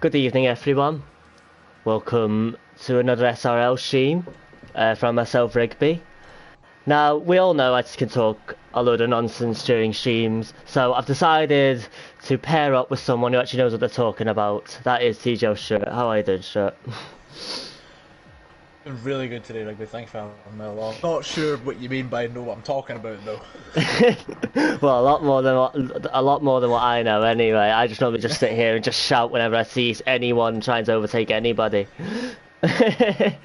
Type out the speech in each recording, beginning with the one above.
Good evening, everyone. Welcome to another SRL stream from myself, Rigby. Now, we all know I can talk a load of nonsense during streams, so I've decided to pair up with someone who actually knows what they're talking about. That is TJ Shirt. How are you doing, Shirt? Been really good today, Rigby. Thanks for having me along. Not sure what you mean by know what I'm talking about, though. Well, a lot more than what I know. Anyway, I just normally just sit here and just shout whenever I see anyone trying to overtake anybody.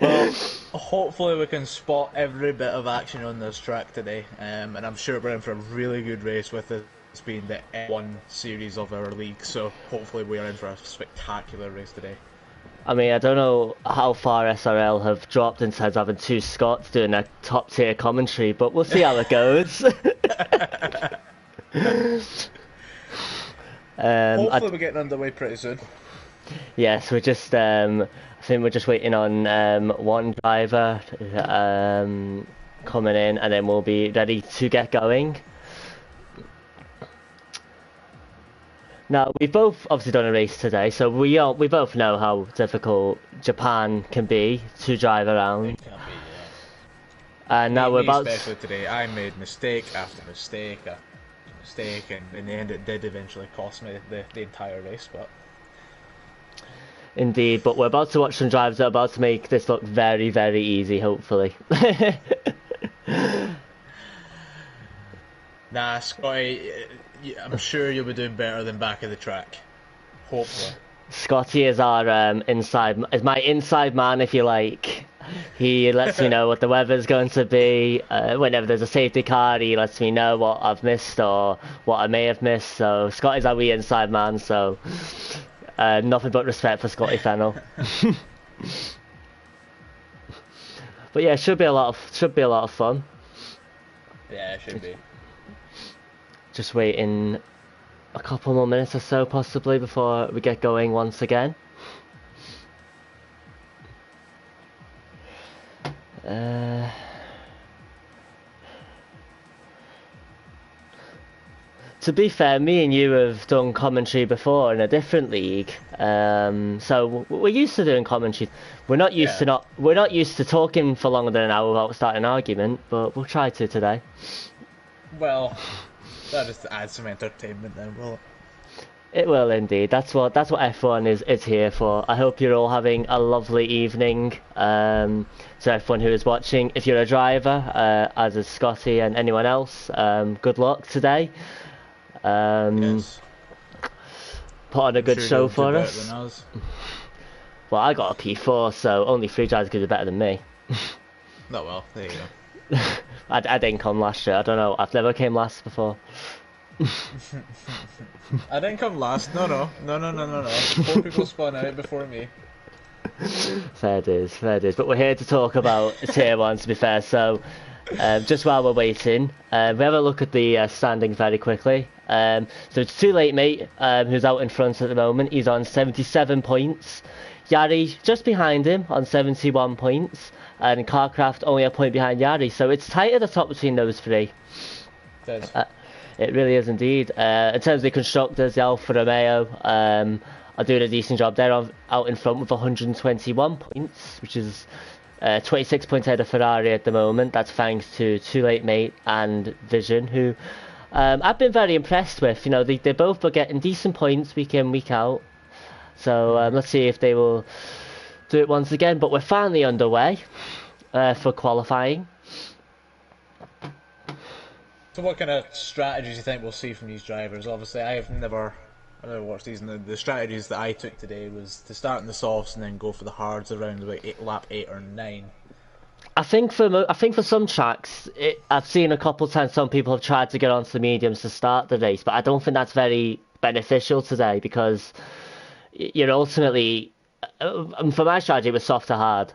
Well, hopefully we can spot every bit of action on this track today, and I'm sure we're in for a really good race with this being the F1 series of our league. So hopefully we are in for a spectacular race today. I mean, I don't know how far SRL have dropped in terms of having two Scots doing a top tier commentary, but we'll see how it goes. Hopefully we're getting underway pretty soon. Yes, we're just. I think we're just waiting on one driver coming in, and then we'll be ready to get going. Now, we've both obviously done a race today, so we both know how difficult Japan can be to drive around. It can be, yeah. And now we're about. Especially today, I made mistake after mistake after mistake, and in the end, it did eventually cost me the entire race. But Indeed, but we're about to watch some drivers that are about to make this look very, very easy, hopefully. Nah, Scotty, I'm sure you'll be doing better than back of the track. Hopefully. Scotty is our is my inside man, if you like. He lets me know what the weather's going to be. Whenever there's a safety car, he lets me know what I've missed or what I may have missed. So Scotty's our wee inside man. So nothing but respect for Scotty Fennell. But yeah, should be a lot of fun. Yeah, it should be. Just waiting a couple more minutes or so, possibly, before we get going once again. To be fair, me and you have done commentary before in a different league, so we're used to doing commentary. We're not used to talking for longer than an hour without starting an argument, but we'll try to today. Well, that just adds some entertainment then, will it? It will indeed. That's what F1 is here for. I hope you're all having a lovely evening. To everyone who is watching, if you're a driver, as is Scotty and anyone else, good luck today. Yes. Put on a good show for us. Than us. Well, I got a P4, so only 3 drivers could do better than me. No, well, there you go. I didn't come last year. I don't know. I've never came last before. I didn't come last. No. 4 people spun out before me. Fair dues. But we're here to talk about Tier 1, to be fair. So, just while we're waiting, we have a look at the standings very quickly. So it's Too Late Mate, who's out in front at the moment. He's on 77 points. Yari just behind him on 71 points. And Carcraft only a point behind Yari. So it's tight at the top between those three. It is. It really is indeed. In terms of the constructors, the Alfa Romeo are doing a decent job. They're out in front with 121 points, which is 26 points ahead of Ferrari at the moment. That's thanks to Too Late Mate and Vision, who I've been very impressed with. You know, they both are getting decent points week in, week out. So let's see if they will do it once again. But we're finally underway for qualifying. So what kind of strategies do you think we'll see from these drivers? Obviously, I've never watched these, and the strategies that I took today was to start in the softs and then go for the hards around about lap 8 or 9. I think for some tracks, I've seen a couple of times some people have tried to get onto the mediums to start the race, but I don't think that's very beneficial today because you're ultimately. For my strategy, it was soft to hard.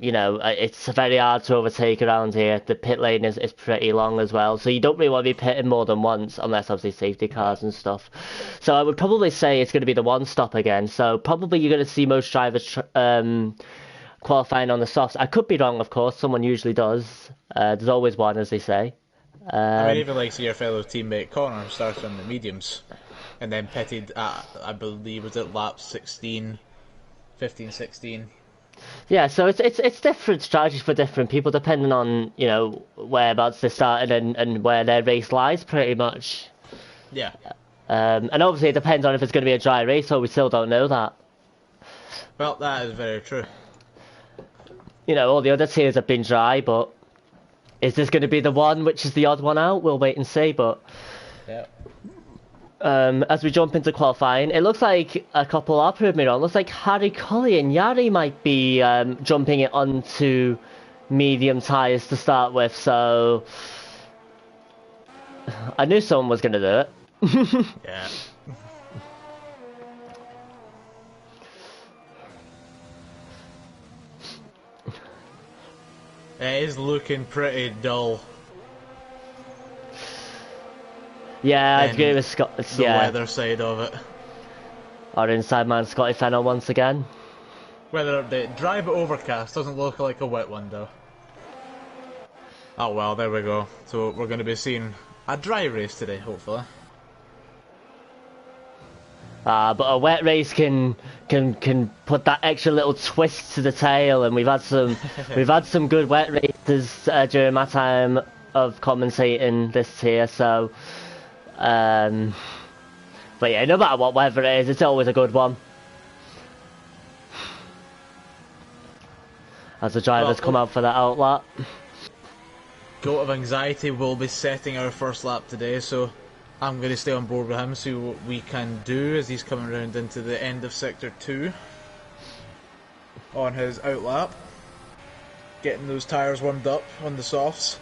You know, it's very hard to overtake around here. The pit lane is pretty long as well, so you don't really want to be pitting more than once, unless obviously safety cars and stuff. So I would probably say it's going to be the one stop again. So probably you're going to see most drivers qualifying on the softs. I could be wrong, of course. Someone usually does. There's always one, as they say. I mean, even like see your fellow teammate Connor starts on the mediums. and then pitted at, I believe, was it lap 16, 15, 16. Yeah, so it's different strategies for different people depending on, you know, whereabouts they started and where their race lies, pretty much. Yeah. And obviously it depends on if it's going to be a dry race, so we still don't know that. Well, that is very true. You know, all the other tiers have been dry, but is this going to be the one which is the odd one out? We'll wait and see, but... Yeah. As we jump into qualifying, it looks like a couple are proving me wrong. Looks like Harry Cully and Yari might be jumping it onto medium tyres to start with, so I knew someone was going to do it. Yeah. It is looking pretty dull. Yeah, I agree with Scott. The weather side of it. Our inside man, Scotty Fennell, once again. Weather update. Dry but overcast. Doesn't look like a wet one, though. Oh well, there we go. So we're going to be seeing a dry race today, hopefully. But a wet race can put that extra little twist to the tail, and we've had some good wet races during my time of commentating this tier. So, but yeah, no matter what weather it is, it's always a good one. As the drivers come out for that outlap. Goat of Anxiety will be setting our first lap today, so I'm going to stay on board with him, see what we can do as he's coming around into the end of Sector 2 on his outlap. Getting those tyres warmed up on the softs.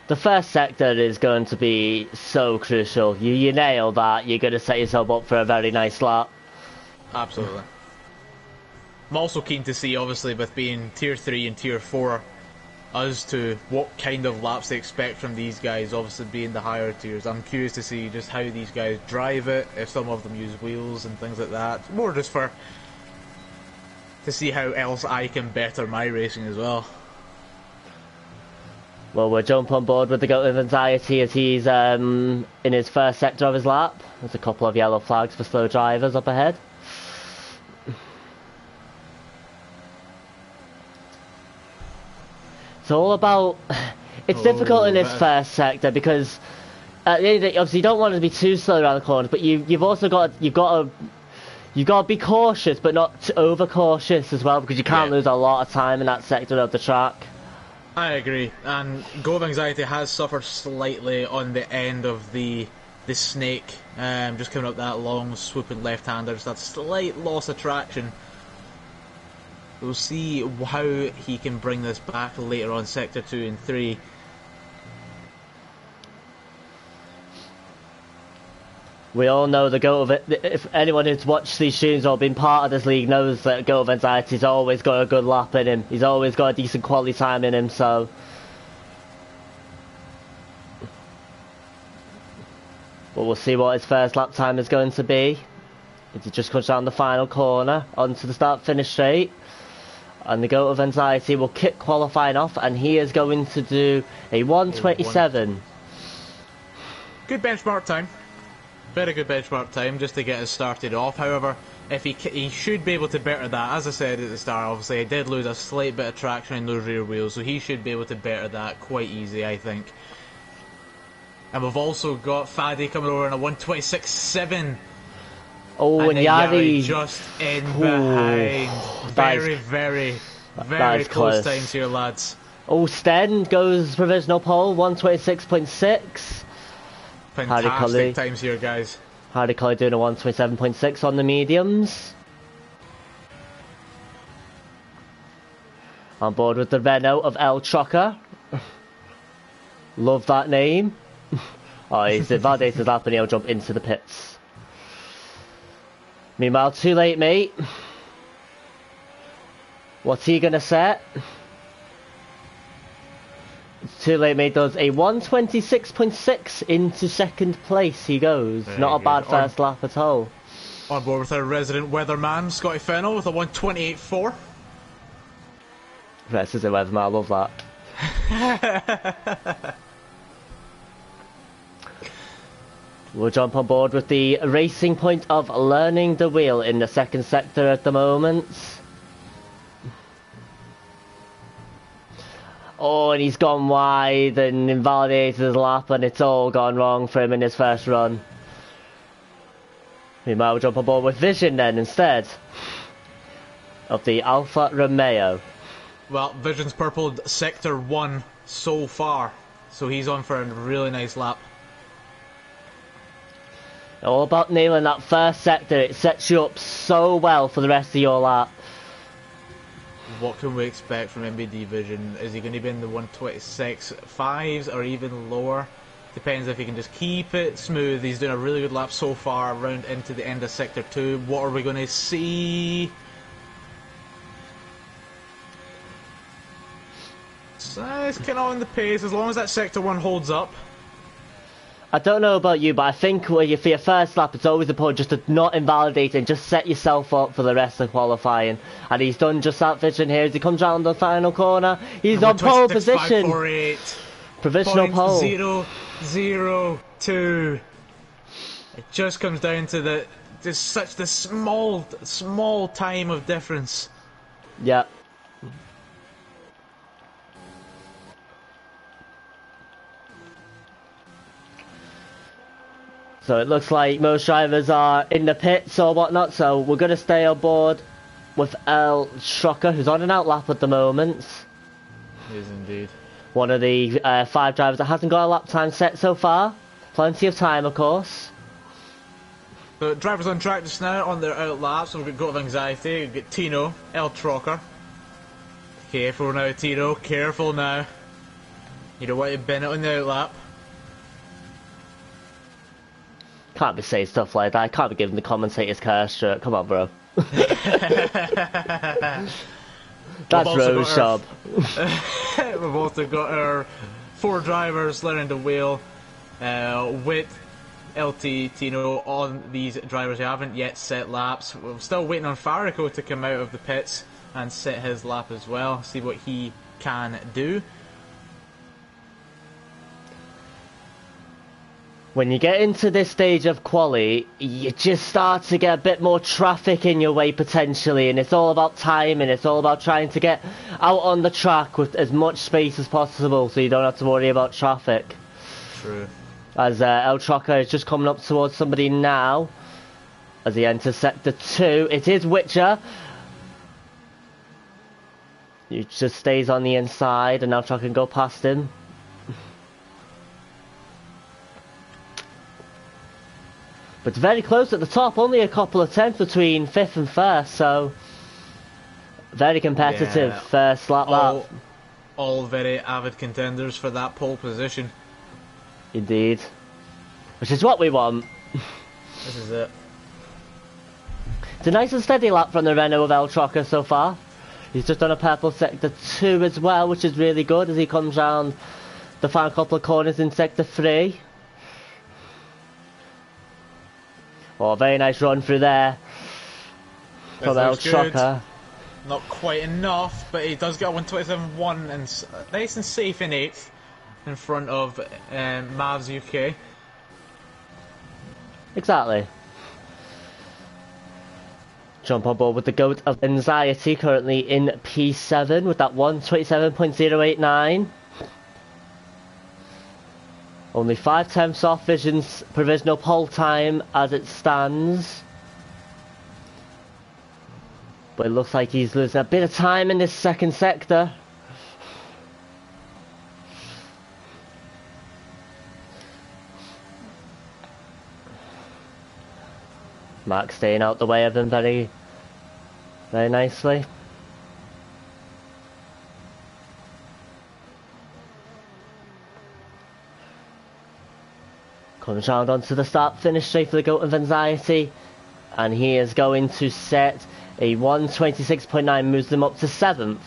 The first sector is going to be so crucial. You nail that, you're going to set yourself up for a very nice lap. Absolutely. I'm also keen to see, obviously, with being Tier 3 and Tier 4, as to what kind of laps they expect from these guys, obviously being the higher tiers. I'm curious to see just how these guys drive it, if some of them use wheels and things like that. More just for to see how else I can better my racing as well. Well, we'll jump on board with the Goat of Anxiety as he's in his first sector of his lap. There's a couple of yellow flags for slow drivers up ahead. It's all about... It's difficult in this first sector because at the end of the day, obviously you don't want to be too slow around the corners, but you've also got to be cautious, but not over cautious as well, because you can't lose a lot of time in that sector of the track. I agree, and Goat of Anxiety has suffered slightly on the end of the snake, just coming up that long swooping left-hander, just that slight loss of traction. We'll see how he can bring this back later on Sector 2 and 3. We all know the Goat of it. If anyone who's watched these streams or been part of this league knows that Goat of Anxiety's always got a good lap in him. He's always got a decent quality time in him, so... Well, we'll see what his first lap time is going to be. He just comes down the final corner onto the start-finish straight. And the Goat of Anxiety will kick qualifying off, and he is going to do a 1:27. Good benchmark time. Very good benchmark time just to get us started off. However, if he should be able to better that. As I said at the start, obviously, he did lose a slight bit of traction in those rear wheels, so he should be able to better that quite easy, I think. And we've also got Faddy coming over in a 1:26.7. Oh, and Yari just in behind. Very close times here, lads. Oh, Sten goes provisional pole, 1:26.6. Fantastic times here, guys. Hardy Cully doing a 1:27.6 on the mediums. On board with the Renault of El Trucker. Love that name. Oh, he's invalidated his lap and he'll jump into the pits. Meanwhile, too late, mate. What's he gonna set? It's too late, mate. Does a 1:26.6 into second place. He goes. Very Not a good. bad first lap at all. On board with our resident weatherman, Scotty Fennell, with a 1:28.4. This is a weatherman. I love that. We'll jump on board with the racing point of learning the wheel in the second sector at the moment. Oh, and he's gone wide and invalidated his lap, and it's all gone wrong for him in his first run. We might jump on board with Vision then instead of the Alfa Romeo. Well, Vision's purpled Sector 1 so far, so he's on for a really nice lap. All about nailing that first sector. It sets you up so well for the rest of your lap. What can we expect from MBD Vision? Is he going to be in the 126.5s or even lower? Depends if he can just keep it smooth. He's doing a really good lap so far around into the end of Sector 2. What are we going to see? So it's kind of on the pace as long as that Sector 1 holds up. I don't know about you, but I think for your first lap, it's always important just to not invalidate and just set yourself up for the rest of qualifying. And he's done just that, Vision, here as he comes round the final corner. He's on pole position. Provisional pole. 0.002. It just comes down to such the small time of difference. Yeah. So it looks like most drivers are in the pits or whatnot, so we're going to stay on board with El Shocker, who's on an outlap at the moment. He is indeed. One of the 5 drivers that hasn't got a lap time set so far. Plenty of time, of course. So drivers on track just now on their outlaps, so we've got Goat of Anxiety, we've got Tino, El Trocker. Careful now, Tino, careful now. You don't want to bin it on the outlap. Can't be saying stuff like that. I can't be giving the commentators curse shirt. Come on, bro. That's Rose job. We've also got our 4 drivers learning the wheel with LT Tino on these drivers who haven't yet set laps. We're still waiting on Farico to come out of the pits and set his lap as well, see what he can do. When you get into this stage of quali, you just start to get a bit more traffic in your way potentially, and it's all about timing. It's all about trying to get out on the track with as much space as possible so you don't have to worry about traffic. True. As El Trocker is just coming up towards somebody now as he enters Sector 2. It is Witcher. He just stays on the inside and El Trocker can go past him. But it's very close at the top, only a couple of tenths between 5th and 1st, so very competitive first lap. All very avid contenders for that pole position. Indeed. Which is what we want. This is it. It's a nice and steady lap from the Renault of El Trocker so far. He's just done a purple Sector 2 as well, which is really good as he comes round the final couple of corners in Sector 3. Oh, very nice run through there from El Trocker. Not quite enough, but he does get a 127.1 and nice and safe in 8th in front of Mavs UK. Exactly. Jump on board with the Goat of Anxiety, currently in P7 with that 127.089. Only 5 tenths off Vision's provisional pole time as it stands. But it looks like he's losing a bit of time in this second sector. Mark staying out the way of him very nicely. Comes round onto the start finish straight for the Goat of Anxiety, and he is going to set a 126.9, moves them up to 7th.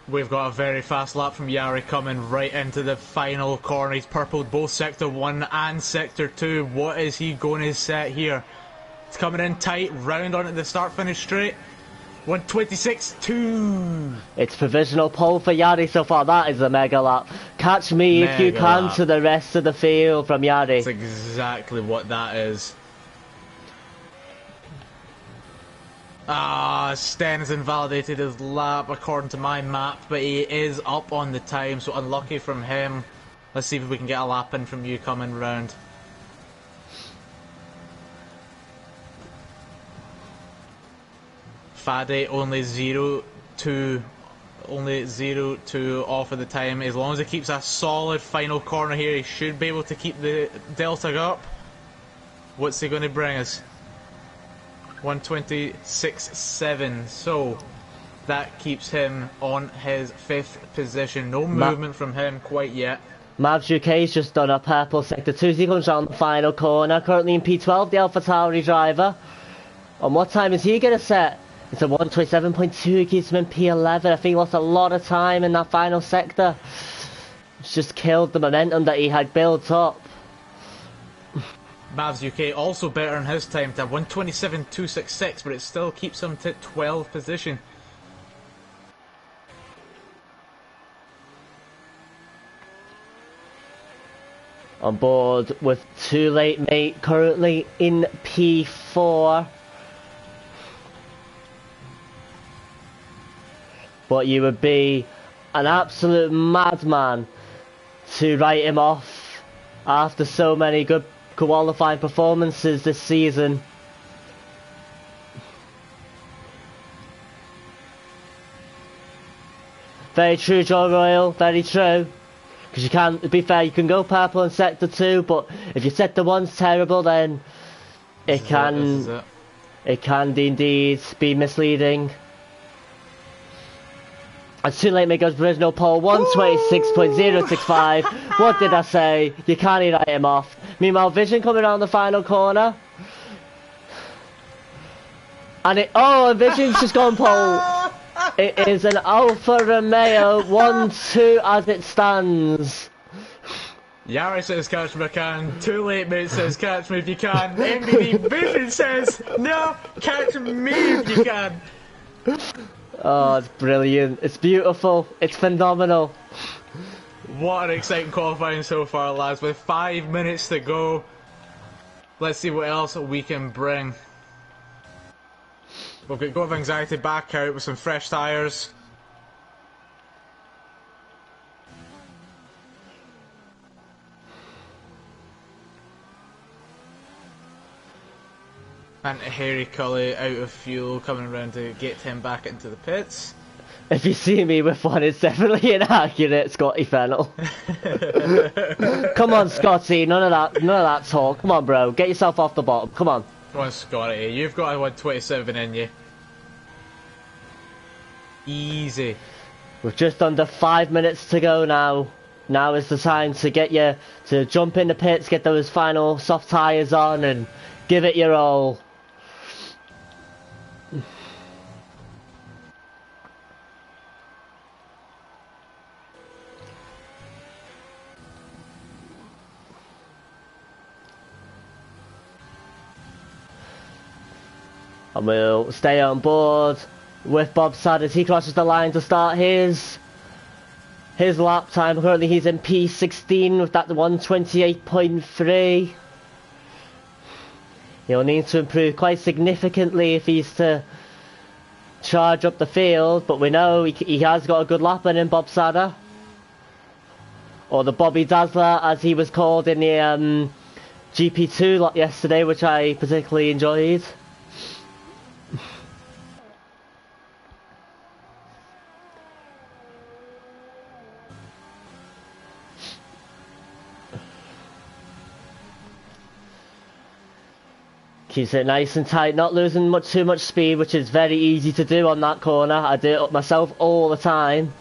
We've got a very fast lap from Yari coming right into the final corner. He's purpled both Sector 1 and Sector 2. What is he going to set here? It's coming in tight, round onto the start finish straight. 126.2. It's provisional pole for Yari so far. That is a mega lap. Catch me if you Mega can lap. to the rest of the field from Yari. That's exactly what that is. Sten has invalidated his lap according to my map, but he is up on the time, so unlucky from him. Let's see if we can get a lap in from you coming round. Fade only 0-2 off of the time. As long as he keeps a solid final corner here, he should be able to keep the delta up. What's he going to bring us? 126.7. So that keeps him on his 5th position. No movement from him quite yet. Mavs UK's just done a purple sector 2. He comes round the final corner. Currently in P12, the AlphaTauri driver. And what time is he going to set? It's a 127.2. He keeps him in P11. I think he lost a lot of time in that final sector. It's just killed the momentum that he had built up. Mavs UK also better in his time to 127.266, but it still keeps him to 12th position. On board with Too Late Mate, currently in P4. But you would be an absolute madman to write him off after so many good qualifying performances this season. Very true, Joe Royal, very true. Because you can, to be fair, you can go purple in sector 2, but if your sector 1's terrible, then it can indeed be misleading. And Too Late Mate goes original pole 126.065. What did I say? You can't write him off. Meanwhile, Vision coming around the final corner. And and Vision's just gone pole. It is an Alfa Romeo 1-2 as it stands. Yari says catch me if I can. Too Late Mate says catch me if you can. MBD Vision says no, catch me if you can. Oh, it's brilliant. It's beautiful. It's phenomenal. What an exciting qualifying so far, lads. With 5 minutes to go, let's see what else we can bring. We've got Go of Anxiety back out with some fresh tyres. And Harry Cully out of fuel, coming around to get him back into the pits. If you see me with one, it's definitely inaccurate, Scotty Fennell. Come on, Scotty, none of that talk. Come on, bro, get yourself off the bottom. Come on. Come on, Scotty, you've got a 127 in you. Easy. With just under 5 minutes to go now. Now is the time to get you to jump in the pits, get those final soft tyres on, and give it your all. And we'll stay on board with Bob Sad as he crosses the line to start his lap time. Currently he's in P16 with that 128.3. He'll need to improve quite significantly if he's to charge up the field, but we know he has got a good lap in him, Bob Sadder. Or the Bobby Dazzler as he was called in the GP2 lot yesterday, which I particularly enjoyed. Keeps it nice and tight, not losing too much speed, which is very easy to do on that corner. I do it up myself all the time.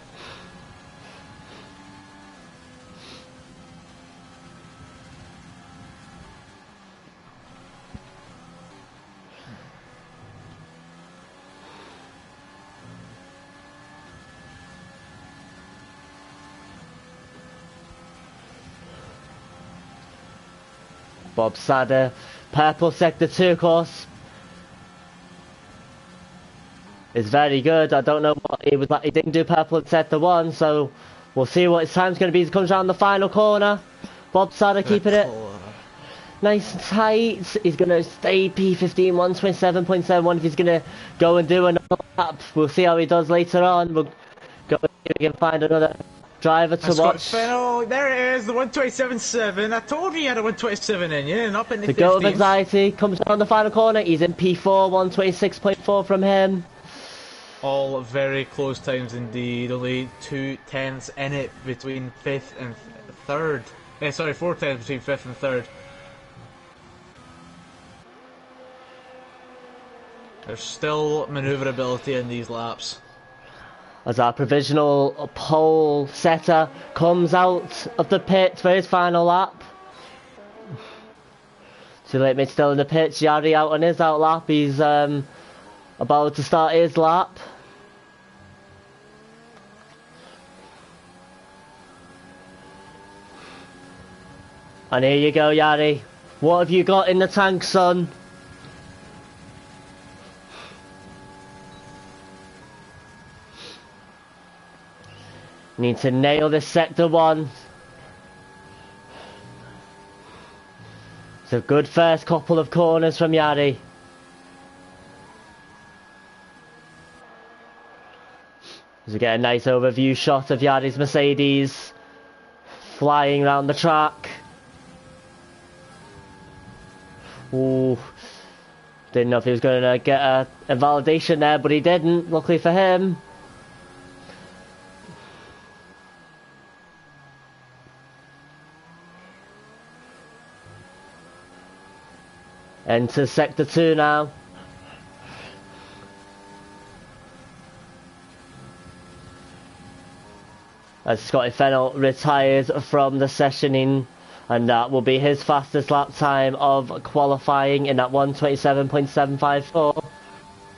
Bob Sadder, purple sector 2 course. is very good. I don't know what he was like. He didn't do purple in sector 1, so we'll see what his time's going to be as he comes around the final corner. Bob Sada keeping it nice and tight. He's going to stay P15 127.71 if he's going to go and do another lap. We'll see how he does later on. We'll go and see if we can find another driver to watch. Fennell, there it is, the 127.7. I told you he had a 127 in you, and up in the 15th. Goat of Anxiety comes around the final corner. He's in P4, 126.4 from him. All very close times indeed. Only 2/10 in it between 5th and 3rd. Sorry, 4/10 between 5th and 3rd. There's still manoeuvrability in these laps. As our provisional pole setter comes out of the pit for his final lap. Too late mid still in the pits. Yari out on his out lap. He's about to start his lap. And here you go, Yari. What have you got in the tank, son? Need to nail this sector 1. It's a good first couple of corners from Yari. As we get a nice overview shot of Yari's Mercedes flying around the track. Ooh, didn't know if he was going to get a invalidation there, but he didn't, luckily for him. Enter sector 2 now. As Scotty Fennell retires from the sessioning, and that will be his fastest lap time of qualifying in that 127.754.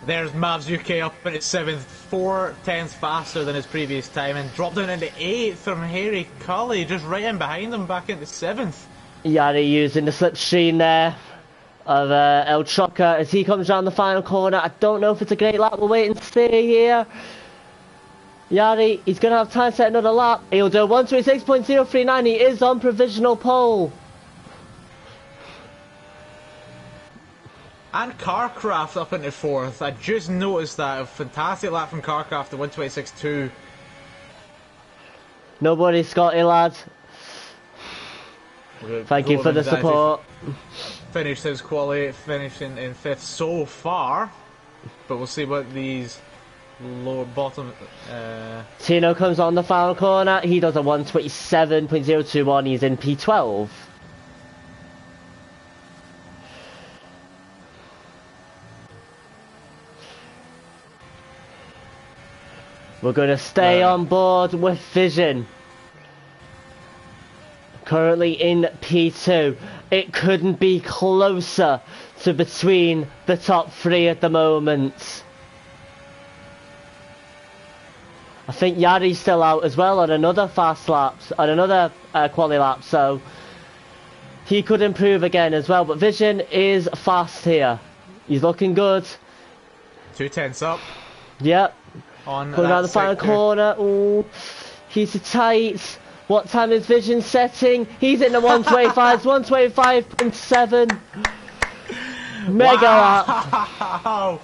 There's Mavs UK up in his 7th, 4/10 faster than his previous time, and dropped down into 8th from Harry Cully, just right in behind him back into 7th. Yari using the slipstream there of El Trucker as he comes around the final corner. I don't know if it's a great lap. We'll wait and see here. Yari, he's going to have time to set another lap. He'll do 126.039. He is on provisional pole. And Carcraft up into 4th. I just noticed that. A fantastic lap from Carcraft at 126.2. Nobody, Scotty, lad. Thank you for the support. Finished his quality, finishing in 5th so far. But we'll see what these lower bottom... Tino comes on the final corner. He does a 127.021. He's in P12. We're going to stay on board with Vision. Currently in P2. It couldn't be closer to between the top 3 at the moment. I think Yari's still out as well on another fast lap, on another quali lap, so he could improve again as well. But Vision is fast here. He's looking good. 2/10 up. Yep. On going around the final corner. Ooh, he's tight. What time is Vision setting? He's in the 125s, 125.7. Mega lap. Wow.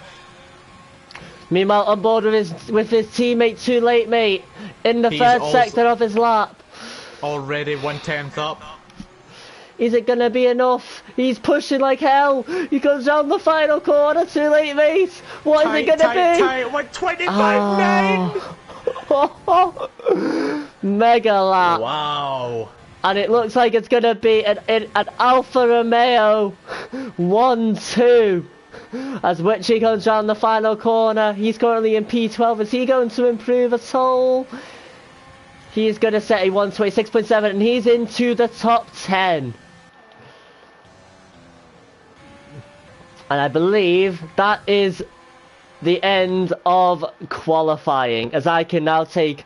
Meanwhile, on board with his teammate, Too Late Mate, in the third sector of his lap. Already 1/10 up. Is it gonna be enough? He's pushing like hell. He goes down the final corner. Too Late Mate. What is it gonna be? Tight, 125.9. Mega lap. Wow. And it looks like it's gonna be an Alfa Romeo 1-2. As Witchy comes down the final corner. He's currently in P12. Is he going to improve at all? He's going to set a 126.7 and he's into the top 10. And I believe that is the end of qualifying, as I can now take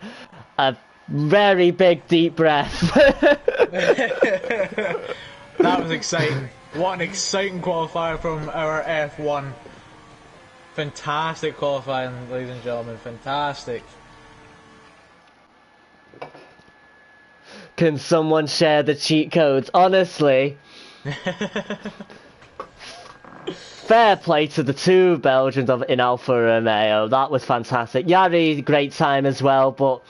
a very big deep breath. That was exciting. What an exciting qualifier from our F1. Fantastic qualifying, ladies and gentlemen. Fantastic. Can someone share the cheat codes? Honestly, fair play to the two Belgians in Alfa Romeo. That was fantastic. Yari, great time as well, but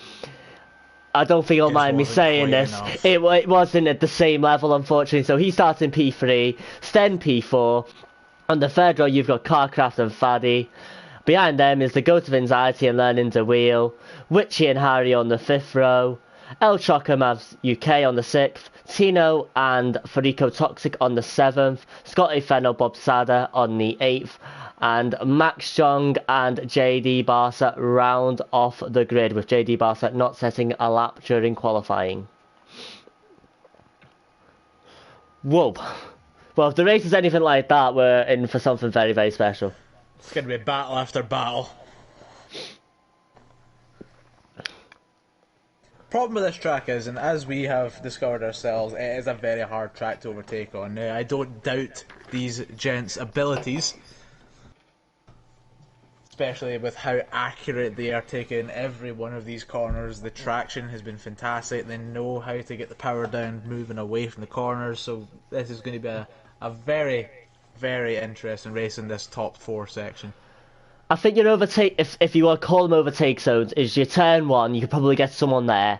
I don't think you'll mind me saying this. It wasn't at the same level, unfortunately. So he starts in P3, Sten P4. On the third row, you've got Carcraft and Faddy. Behind them is the Ghost of Anxiety and Learning to Wheel. Witchy and Harry on the fifth row. El Choco Mavs UK on the sixth. Tino and Farico Toxic on the seventh. Scotty Fennel Bob Sada on the eighth. And Max Jong and JD Barca round off the grid, with JD Barca not setting a lap during qualifying. Whoa. Well, if the race is anything like that, we're in for something very, very special. It's going to be battle after battle. Problem with this track is, and as we have discovered ourselves, it is a very hard track to overtake on. Now, I don't doubt these gents' abilities, especially with how accurate they are taking every one of these corners. The traction has been fantastic. They know how to get the power down, moving away from the corners. So this is going to be a very, very interesting race in this top four section. I think your overtake, if you want to call them overtake zones, is your turn one. You could probably get someone there.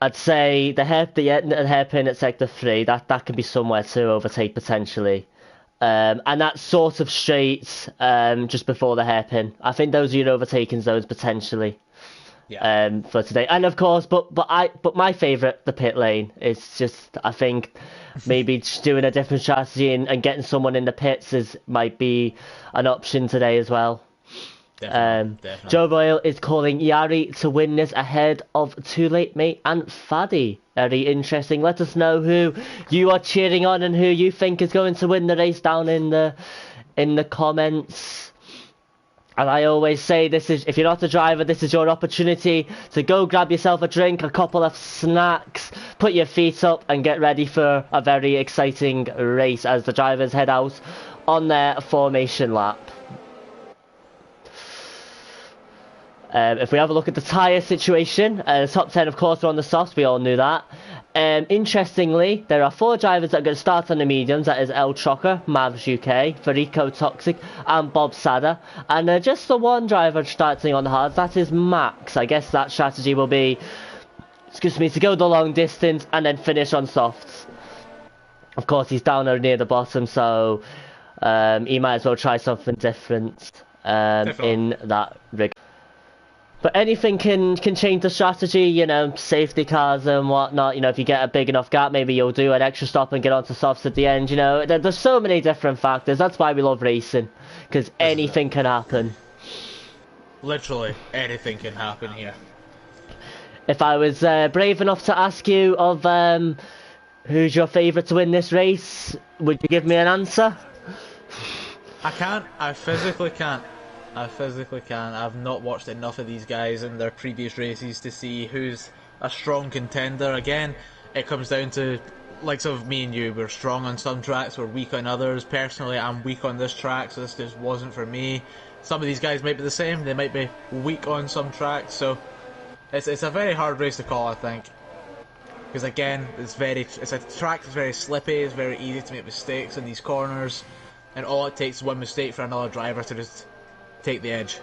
I'd say the hairpin at sector 3. That could be somewhere to overtake potentially. And that's sort of straight just before the hairpin. I think those are your overtaking zones potentially. Yeah. For today, and of course, but my favourite, the pit lane. It's just, I think maybe just doing a different strategy and getting someone in the pits might be an option today as well. Definitely. Joe Royal is calling Yari to win this ahead of Too Late Mate and Faddy. Very interesting. Let us know who you are cheering on and who you think is going to win the race down in the comments. And I always say, if you're not a driver, this is your opportunity to go grab yourself a drink, a couple of snacks, put your feet up and get ready for a very exciting race as the drivers head out on their formation lap. If we have a look at the tyre situation, the top 10 of course are on the softs, we all knew that. Interestingly, there are 4 drivers that are going to start on the mediums. That is El Chocker, Mavs UK, Farico Toxic and Bob Sada. And just the one driver starting on the hards, that is Max. I guess that strategy will be, to go the long distance and then finish on softs. Of course, he's down near the bottom, so he might as well try something different in that rig. But anything can change the strategy, you know, safety cars and whatnot. You know, if you get a big enough gap, maybe you'll do an extra stop and get onto softs at the end. You know, there's so many different factors. That's why we love racing, because anything can happen. Literally, anything can happen here. If I was brave enough to ask you of who's your favourite to win this race, would you give me an answer? I can't. I physically can't. I've not watched enough of these guys in their previous races to see who's a strong contender. Again, it comes down to likes of me and you. We're strong on some tracks, we're weak on others. Personally, I'm weak on this track, so this just wasn't for me. Some of these guys might be the same. They might be weak on some tracks, so it's a very hard race to call, I think. Because again, it's a track that's very slippy. It's very easy to make mistakes in these corners, and all it takes is one mistake for another driver to just take the edge.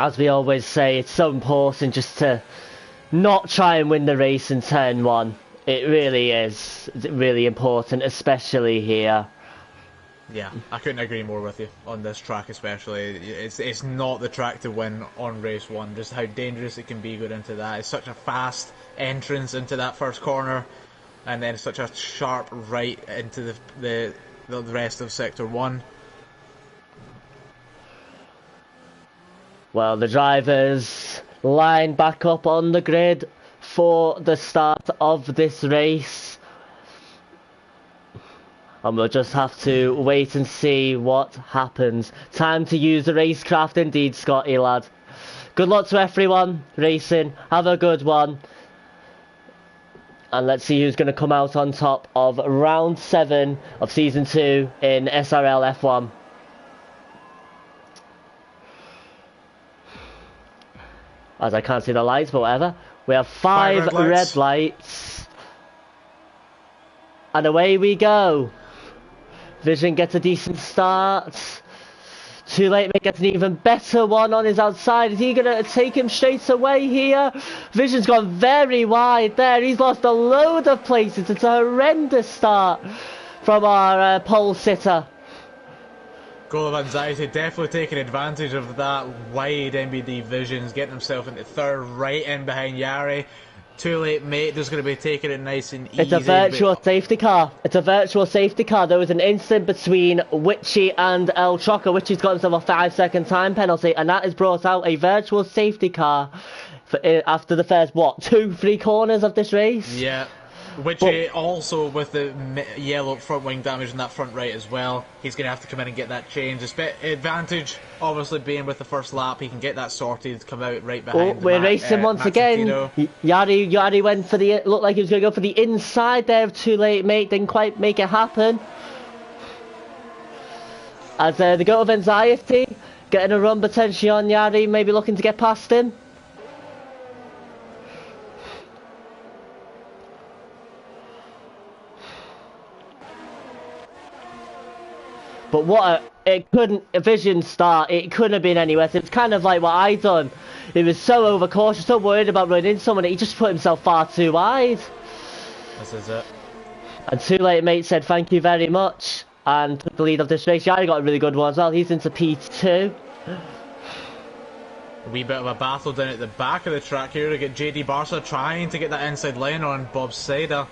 As we always say, it's so important just to not try and win the race in turn 1. It really is really important, especially here. Yeah, I couldn't agree more with you on this track especially. It's not the track to win on race 1, just how dangerous it can be going into that. It's such a fast entrance into that first corner, and then such a sharp right into the rest of sector 1. Well, the drivers line back up on the grid for the start of this race. And we'll just have to wait and see what happens. Time to use the racecraft indeed, Scotty lad. Good luck to everyone racing. Have a good one. And let's see who's going to come out on top of round 7 of season 2 in SRL F1. As I can't see the lights, but whatever. We have 5 red lights. And away we go. Vision gets a decent start. Too Late Mate gets an even better one on his outside. Is he going to take him straight away here? Vision's gone very wide there. He's lost a load of places. It's a horrendous start from our pole sitter. Goal of anxiety, definitely taking advantage of that wide NBD Visions, getting himself into third, right in behind Yari. Too Late Mate just going to be taking it nice and easy. It's a virtual safety car. It's a virtual safety car. There was an incident between Witchy and El Choco. Witchy's got himself a 5-second time penalty, and that has brought out a virtual safety car for, after the first, what, 2-3 corners of this race? Yeah. Witchy also with the yellow front wing damage in that front right as well. He's going to have to come in and get that changed. Advantage, obviously, being with the first lap. He can get that sorted, come out right behind. We're racing once again. Yari went for the, looked like he was going to go for the inside there of Too Late Mate. Didn't quite make it happen. As the Goat of Anxiety, getting a run potentially on Yari, maybe looking to get past him. But what a Vision start, it couldn't have been any worse. It's kind of like what I done. He was so overcautious, so worried about running into someone, he just put himself far too wide. This is it. And Too Late Mate said thank you very much and took the lead of this race. Yari got a really good one as well. He's into P2. A wee bit of a battle down at the back of the track here to get JD Barca trying to get that inside lane on Bob Seda.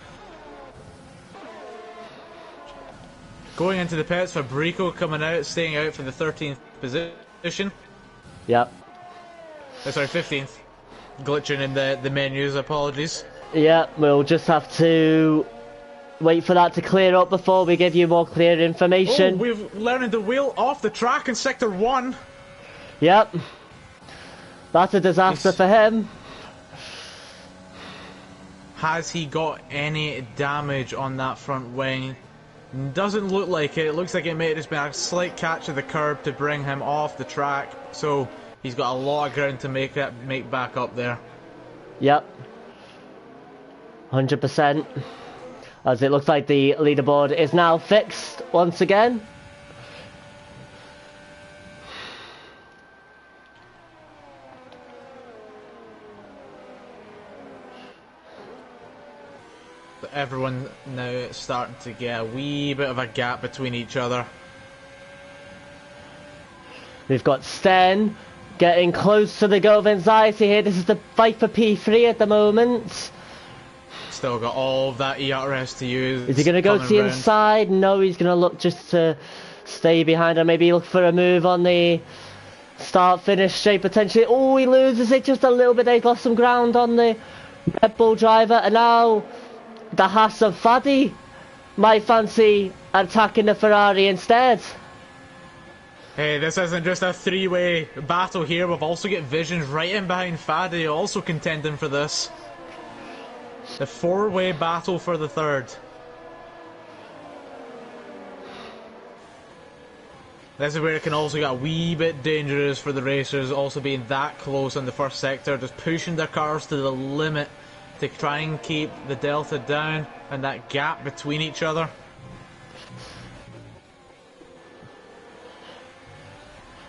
Going into the pits, Fabrico coming out, staying out for the 13th position. Yep. Oh, sorry, 15th. Glitching in the menus, apologies. Yeah, we'll just have to wait for that to clear up before we give you more clear information. Oh, we've learned the wheel off the track in Sector 1. Yep. That's a disaster for him. Has he got any damage on that front wing? Doesn't look like it. It looks like it may have just been a slight catch of the curb to bring him off the track. So he's got a lot of ground to make back up there. Yep. 100%. As it looks like the leaderboard is now fixed once again. Everyone now starting to get a wee bit of a gap between each other. We've got Sten getting close to the Goat of Anxiety here. This is the fight for P3 at the moment. Still got all of that ERS to use. Is he going to go to the inside? No, he's going to look just to stay behind her. Maybe look for a move on the start-finish straight potentially. Oh, he loses it just a little bit. He's lost some ground on the Red Bull driver. And now the Haas of Faddy might fancy attacking the Ferrari instead. Hey, this isn't just a three-way battle here. We've also got Visions right in behind Faddy, also contending for this. The four-way battle for the third. This is where it can also get a wee bit dangerous for the racers, also being that close in the first sector, just pushing their cars to the limit to try and keep the delta down and that gap between each other.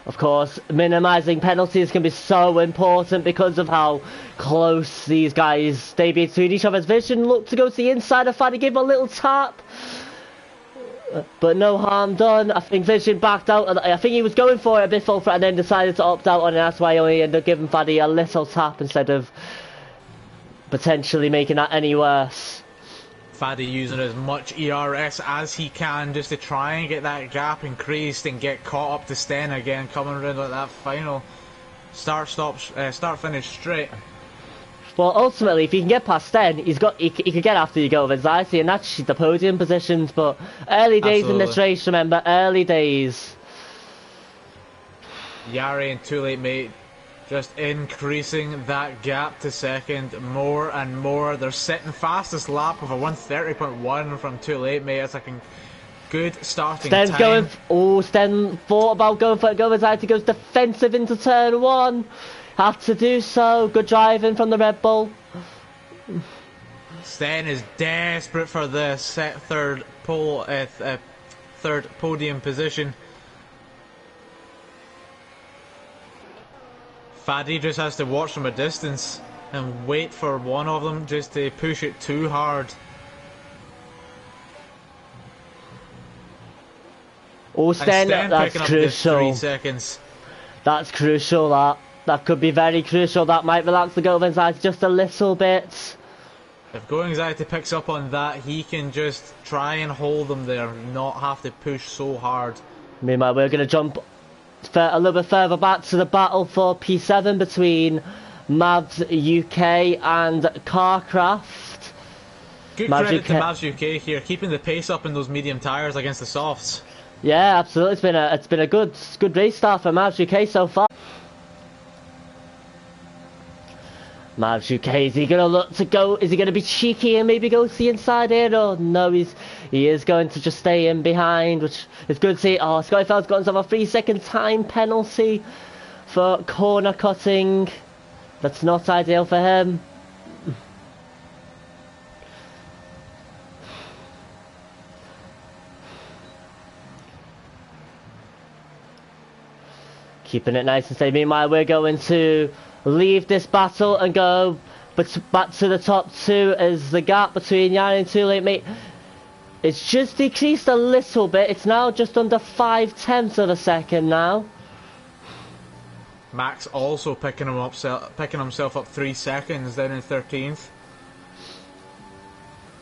Of course, minimising penalties can be so important because of how close these guys stay between each other's. Vision looked to go to the inside of Faddy, give him a little tap, but no harm done. I think Vision backed out. I think he was going for it a bit full front and then decided to opt out on it. That's why he only ended up giving Faddy a little tap instead of potentially making that any worse. Faddy using as much ERS as he can just to try and get that gap increased and get caught up to Sten again, coming around like that final start finish straight. Well, ultimately, if he can get past Sten, he could get after you go of Anxiety, and that's the podium positions. But early days in this race, remember, early days. Yari and Too Late Mate just increasing that gap to second more and more. They're setting fastest lap of a 1:30.1 from Too Late Mate. It's like a good starting Sten's time. Sten thought about going for it. Go Anxiety goes defensive into turn one. Had to do so. Good driving from the Red Bull. Sten is desperate for the third podium position. Faddy just has to watch from a distance and wait for one of them just to push it too hard. Oh, Sten, that's crucial. 3 seconds. That's crucial, that could be very crucial. That might relax the goal of anxiety just a little bit. If Go Anxiety picks up on that, he can just try and hold them there, not have to push so hard. Meanwhile, we're going to jump a little bit further back to the battle for P7 between Mavs UK and Carcraft. Good credit to Mavs UK here, keeping the pace up in those medium tyres against the softs. Yeah, absolutely. It's been a good race start for Mavs UK so far. Mavs UK, is he going to look to go? Is he going to be cheeky and maybe go to the inside here? Or no, he is going to just stay in behind, which is good to see. Oh, Skyfell's got himself a 3-second time penalty for corner cutting. That's not ideal for him. Keeping it nice and steady. Meanwhile, we're going to leave this battle and go back to the top two, as the gap between Yanni and Too Late Mate, it's just decreased a little bit. It's now just under 0.5 of a second now. Max also picking himself up 3 seconds down in 13th.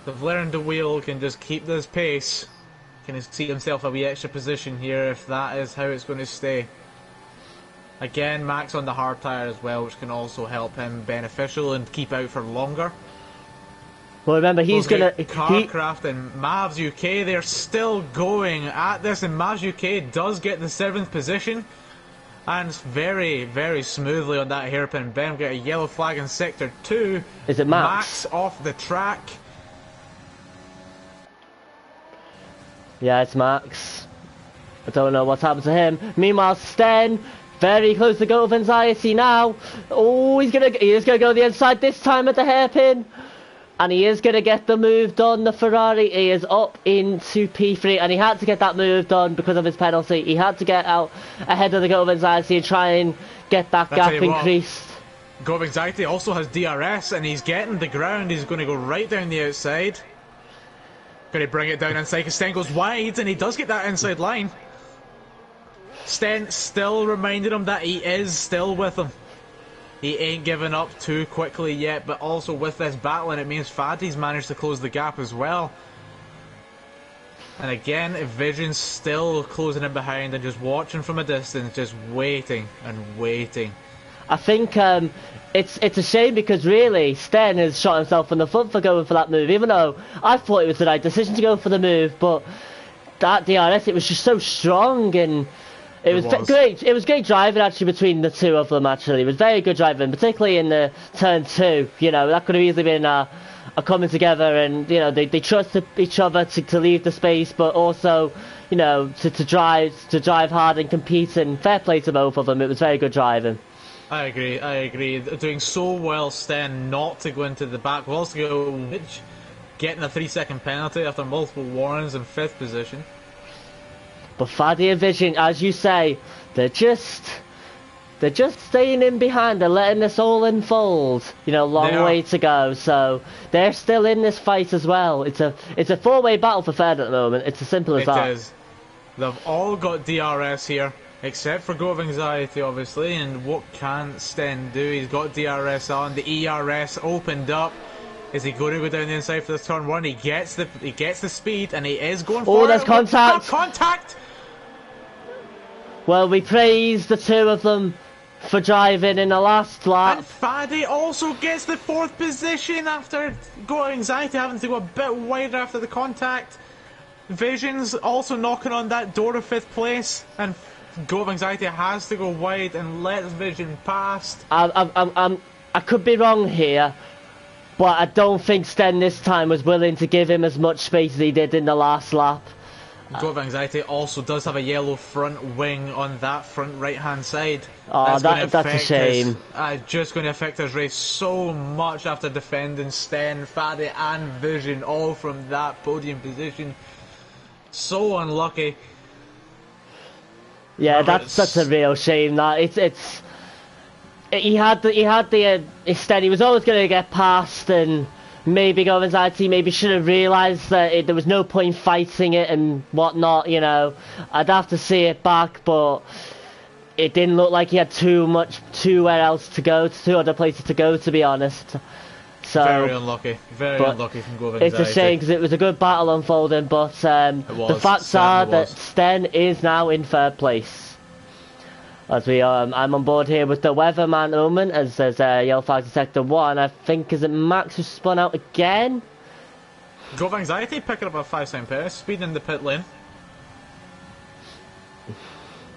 The Valerian de Wheel can just keep this pace. Can see himself a wee extra position here if that is how it's going to stay. Again, Max on the hard tyre as well, which can also help him beneficial and keep out for longer. Well, remember, he's going to... Carcraft and Mavs UK, they're still going at this, and Mavs UK does get the 7th position. And very, very smoothly on that hairpin bend. We get a yellow flag in Sector 2. Is it Max? Max off the track. Yeah, it's Max. I don't know what's happened to him. Meanwhile, Sten... very close to go of anxiety now. Oh, he is gonna go the inside this time at the hairpin, and he is gonna get the move done. The Ferrari, he is up into P3, and he had to get that move done because of his penalty. He had to get out ahead of the go of anxiety and try and get that gap increased. Go of Anxiety also has DRS, and he's getting the ground. He's going to go right down the outside. Going to bring it down inside because Sten goes wide, and he does get that inside line. Sten still reminded him that he is still with him. He ain't giving up too quickly yet, but also with this battling, it means Faddy's managed to close the gap as well. And again, Vision's still closing in behind and just watching from a distance, just waiting and waiting. I think it's a shame because really Sten has shot himself in the foot for going for that move, even though I thought it was the right decision to go for the move, but that DRS, it was just so strong, and it was great. It was great driving actually between the two of them. Actually, it was very good driving, particularly in the turn 2. You know, that could have easily been a coming together, and you know they trusted each other to leave the space, but also you know to drive hard and compete. And fair play to both of them. It was very good driving. I agree. Doing so well, Sten, not to go into the back. We'll also go getting a 3-second penalty after multiple warnings in 5th position. But Faddy and Vision, as you say, they're just staying in behind. They're letting this all unfold. You know, long way to go. So they're still in this fight as well. It's a 4-way battle for third at the moment. It's as simple as that. It is. They've all got DRS here, except for Go of Anxiety, obviously. And what can Sten do? He's got DRS on. The ERS opened up. Is he going to go down the inside for this turn 1? He gets the speed, and he is going for it. Oh, there's contact! Contact! Well, we praise the two of them for driving in the last lap. And Faddy also gets the 4th position after Go of Anxiety having to go a bit wider after the contact. Vision's also knocking on that door of 5th place, and Go of Anxiety has to go wide and lets Vision past. I could be wrong here, but I don't think Sten this time was willing to give him as much space as he did in the last lap. Go of Anxiety also does have a yellow front wing on that front right-hand side. Oh, that's a shame. Just going to affect his race so much after defending Sten, Faddy and Vision all from that podium position. So unlucky. Yeah, that's such a real shame. That he had the extent. He was always going to get past, and maybe Go of Anxiety maybe should have realised that there was no point fighting it and whatnot. You know, I'd have to see it back, but it didn't look like he had too else to go, two other places to go, to be honest. So very unlucky from Go of Anxiety. It's a shame because it was a good battle unfolding, but the facts are that Sten is now in third place. As I'm on board here with the weatherman at the moment, as there's yellow flag in sector 1. I think, is it Max who spun out again? Go of Anxiety picking up a 5-second pace, speeding in the pit lane.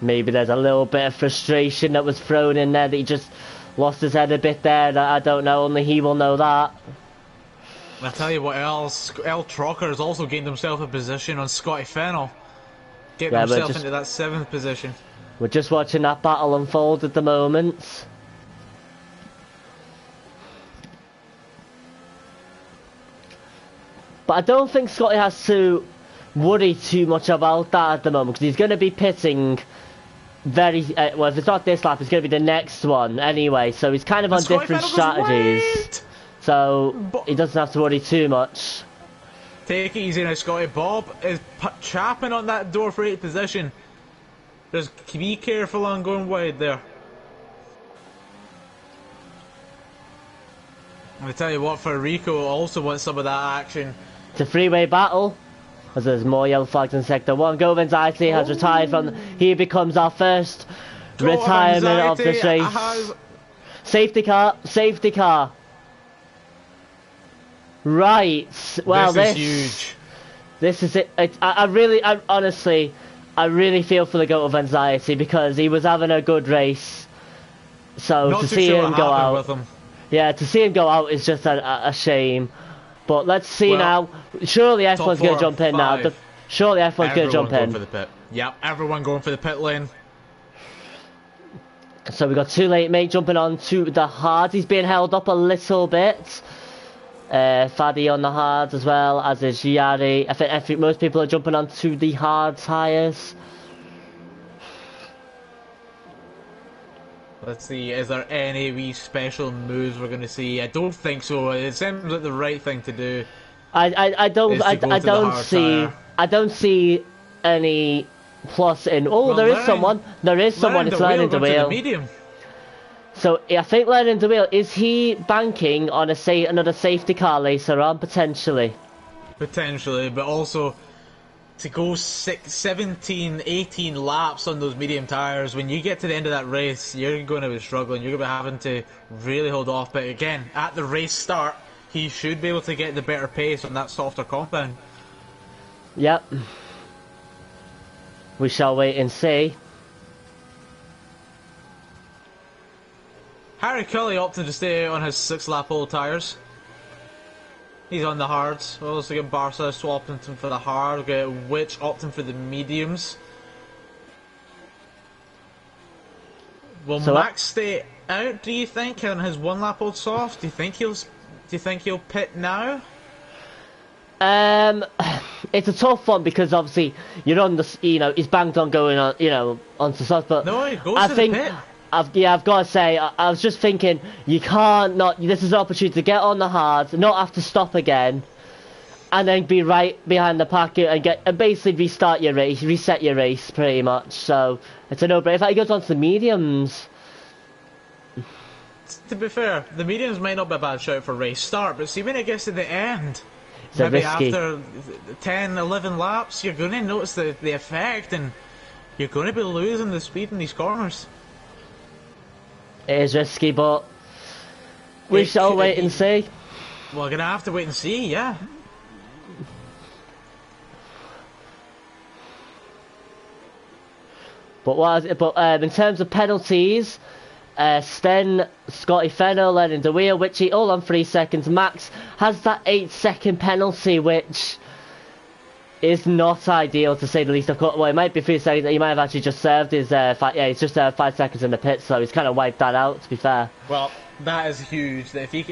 Maybe there's a little bit of frustration that was thrown in there, that he just lost his head a bit there. I don't know, only he will know that. I tell you what else, El Trocker has also gained himself a position on Scotty Fennell, getting himself into that 7th position. We're just watching that battle unfold at the moment. But I don't think Scotty has to worry too much about that at the moment, because he's going to be pitting very... well, if it's not this lap, it's going to be the next one anyway, so he's kind of on different strategies. So he doesn't have to worry too much. Take it easy now, Scotty. Bob is chapping on that door for 8th position. Just be careful on going wide there. I tell you what, Rico also wants some of that action. It's a three-way battle, as there's more yellow flags in sector 1. Go of Anxiety has retired from... He becomes our first retirement of this race. Safety car. Right. Well, this is huge. This is it. Honestly, I really feel for the Goat of Anxiety, because he was having a good race. So Not to see him go out, with him. Yeah, to see him go out is just a shame. But let's see now. Surely F1's going to jump in now. Surely F1's going to jump in. For the pit. Yep, everyone going for the pit lane. So we got Too Late Mate jumping on to the hards. He's being held up a little bit. Faddy on the hards as well, as is Yari. I think most people are jumping onto the hard tyres. Let's see, is there any wee special moves we're going to see? I don't think so. It seems like the right thing to do. I don't see any plus in. Oh, well, there is someone. It's learning the wheel. So I think learning the wheel, is he banking on another safety car later on, potentially? Potentially, but also to go 17, 18 laps on those medium tyres, when you get to the end of that race, you're going to be struggling. You're going to be having to really hold off. But again, at the race start, he should be able to get the better pace on that softer compound. Yep. We shall wait and see. Harry Cully opted to stay on his 6-lap old tyres. He's on the hards. We'll also get Barca swapping him for the hard. We'll get Witch opting for the mediums. Will Max stay out, do you think, on his 1-lap old soft? Do you think he'll pit now? It's a tough one, because obviously you're on the, he's banked on going on, onto soft, but no, he goes to the pit. I've got to say, I was just thinking, you can't this is an opportunity to get on the hard, not have to stop again, and then be right behind the pack and basically reset your race, pretty much. So it's a no-brainer. If he goes on to the mediums, to be fair, the mediums might not be a bad shout for race start, but see, when it gets to the end, it's maybe risky. After 10, 11 laps, you're going to notice the effect, and you're going to be losing the speed in these corners. It is risky, but we shall wait and see. We're going to have to wait and see, yeah. But in terms of penalties, Sten, Scotty Fennell learning the wheel, which all on 3 seconds. Max has that 8-second penalty, which is not ideal to say the least. Of course, well, it might be 3 seconds. He might have actually just served his he's just 5 seconds in the pit, so he's kind of wiped that out. To be fair. Well, that is huge. That if he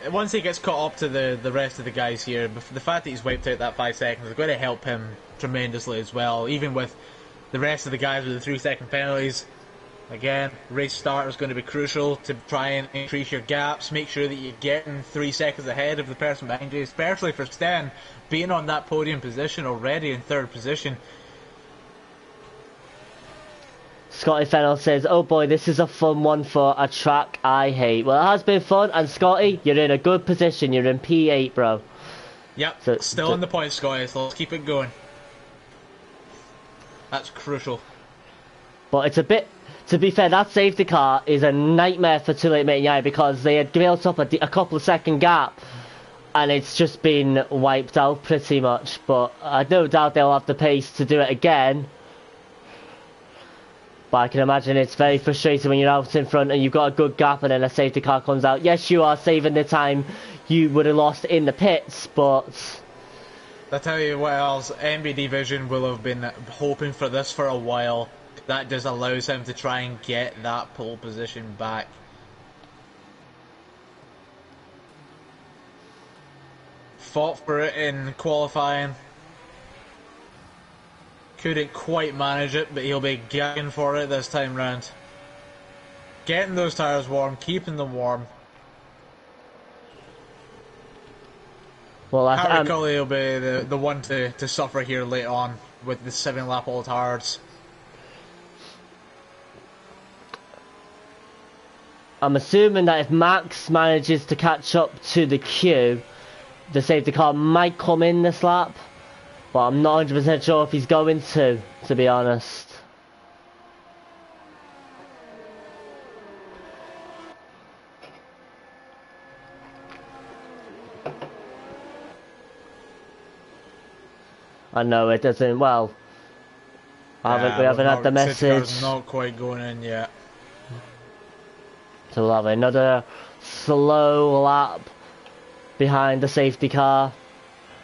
once he gets caught up to the rest of the guys here, the fact that he's wiped out that 5 seconds is going to help him tremendously as well. Even with the rest of the guys with the 3-second penalties. Again, race start is going to be crucial to try and increase your gaps. Make sure that you're getting 3 seconds ahead of the person behind you, especially for Sten being on that podium position already in 3rd position. Scotty Fennell says, "Oh boy, this is a fun one for a track I hate." Well, it has been fun, and Scotty, you're in a good position. You're in P8, bro. Yep, so, still on the point, Scotty, so let's keep it going. That's crucial. But it's a bit... To be fair, that safety car is a nightmare for Too Late Mate Yai because they had built up a couple of second gap and it's just been wiped out pretty much. But I no doubt they'll have the pace to do it again. But I can imagine it's very frustrating when you're out in front and you've got a good gap and then a safety car comes out. Yes, you are saving the time you would have lost in the pits, but... I'll tell you what else, MBD Vision will have been hoping for this for a while. That just allows him to try and get that pole position back. Fought for it in qualifying. Couldn't quite manage it, but he'll be gagging for it this time round. Getting those tyres warm, keeping them warm. Well, Harry Cully will be the one to suffer here later on with the 7-lap old hards. I'm assuming that if Max manages to catch up to the queue, the safety car might come in this lap. But I'm not 100% sure if he's going to be honest. I know it doesn't, well, we haven't had the message. Not quite going in yet. So we'll have another slow lap behind the safety car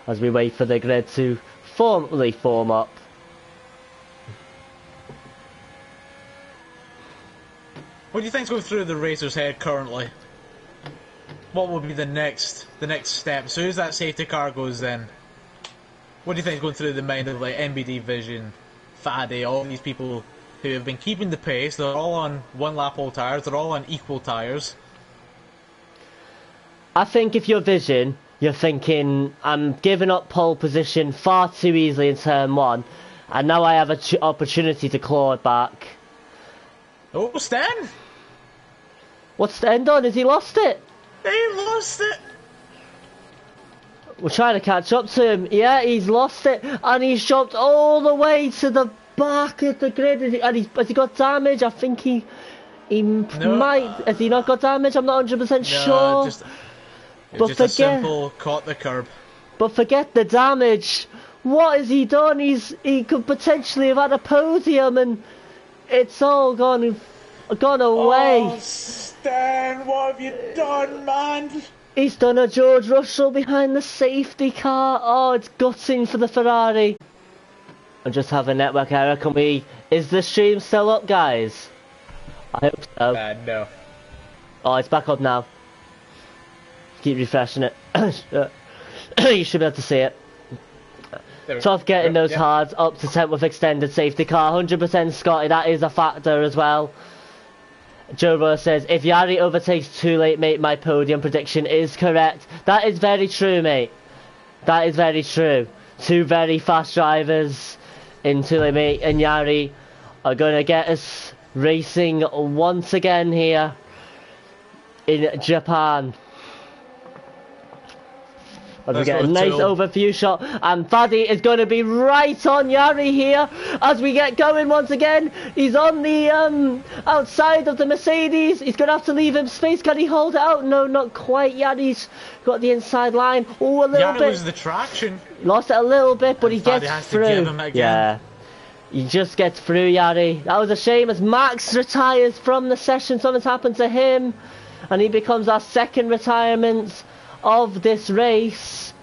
as we wait for the grid to formally form up. What do you think's going through the racer's head currently? What will be the next step? As soon as that safety car goes in, what do you think's going through the mind of like MBD Vision, Faddy, all these people who have been keeping the pace? They're all on 1-lap old tyres, they're all on equal tyres. I think if you're Vision, you're thinking, I'm giving up pole position far too easily in turn 1, and now I have an opportunity to claw it back. Oh, Sten! What's Sten done? Has he lost it? He lost it! We're trying to catch up to him. Yeah, he's lost it, and he's jumped all the way to the back of the grid. Has he got damage? I think he might. Has he not got damage? I'm not 100% sure. Just a simple caught the curb. But forget the damage. What has he done? He could potentially have had a podium, and it's all gone away. Oh, Stan, what have you done, man? He's done a George Russell behind the safety car. Oh, it's gutting for the Ferrari. I'm just having a network error. Is the stream still up, guys? I hope so. No. Oh, it's back up now. Keep refreshing it. You should be able to see it. Tough getting those hards up to 10th with extended safety car. 100% Scotty, that is a factor as well. Joe Rose says, if Yari overtakes Too Late Mate, my podium prediction is correct. That is very true, mate. That is very true. Two very fast drivers in Too Late Mate and Yari are going to get us racing once again here in Japan. As we get a nice overview shot, and Faddy is going to be right on Yari here as we get going once again. He's on the outside of the Mercedes. He's going to have to leave him space. Can he hold it out? No, not quite. Yari's got the inside line. Oh, a little bit. Loses the traction. Lost it a little bit, but he Faddy gets has through. To give him again. Yeah, he just gets through, Yari. That was a shame as Max retires from the session. Something's happened to him, and he becomes our second retirement of this race.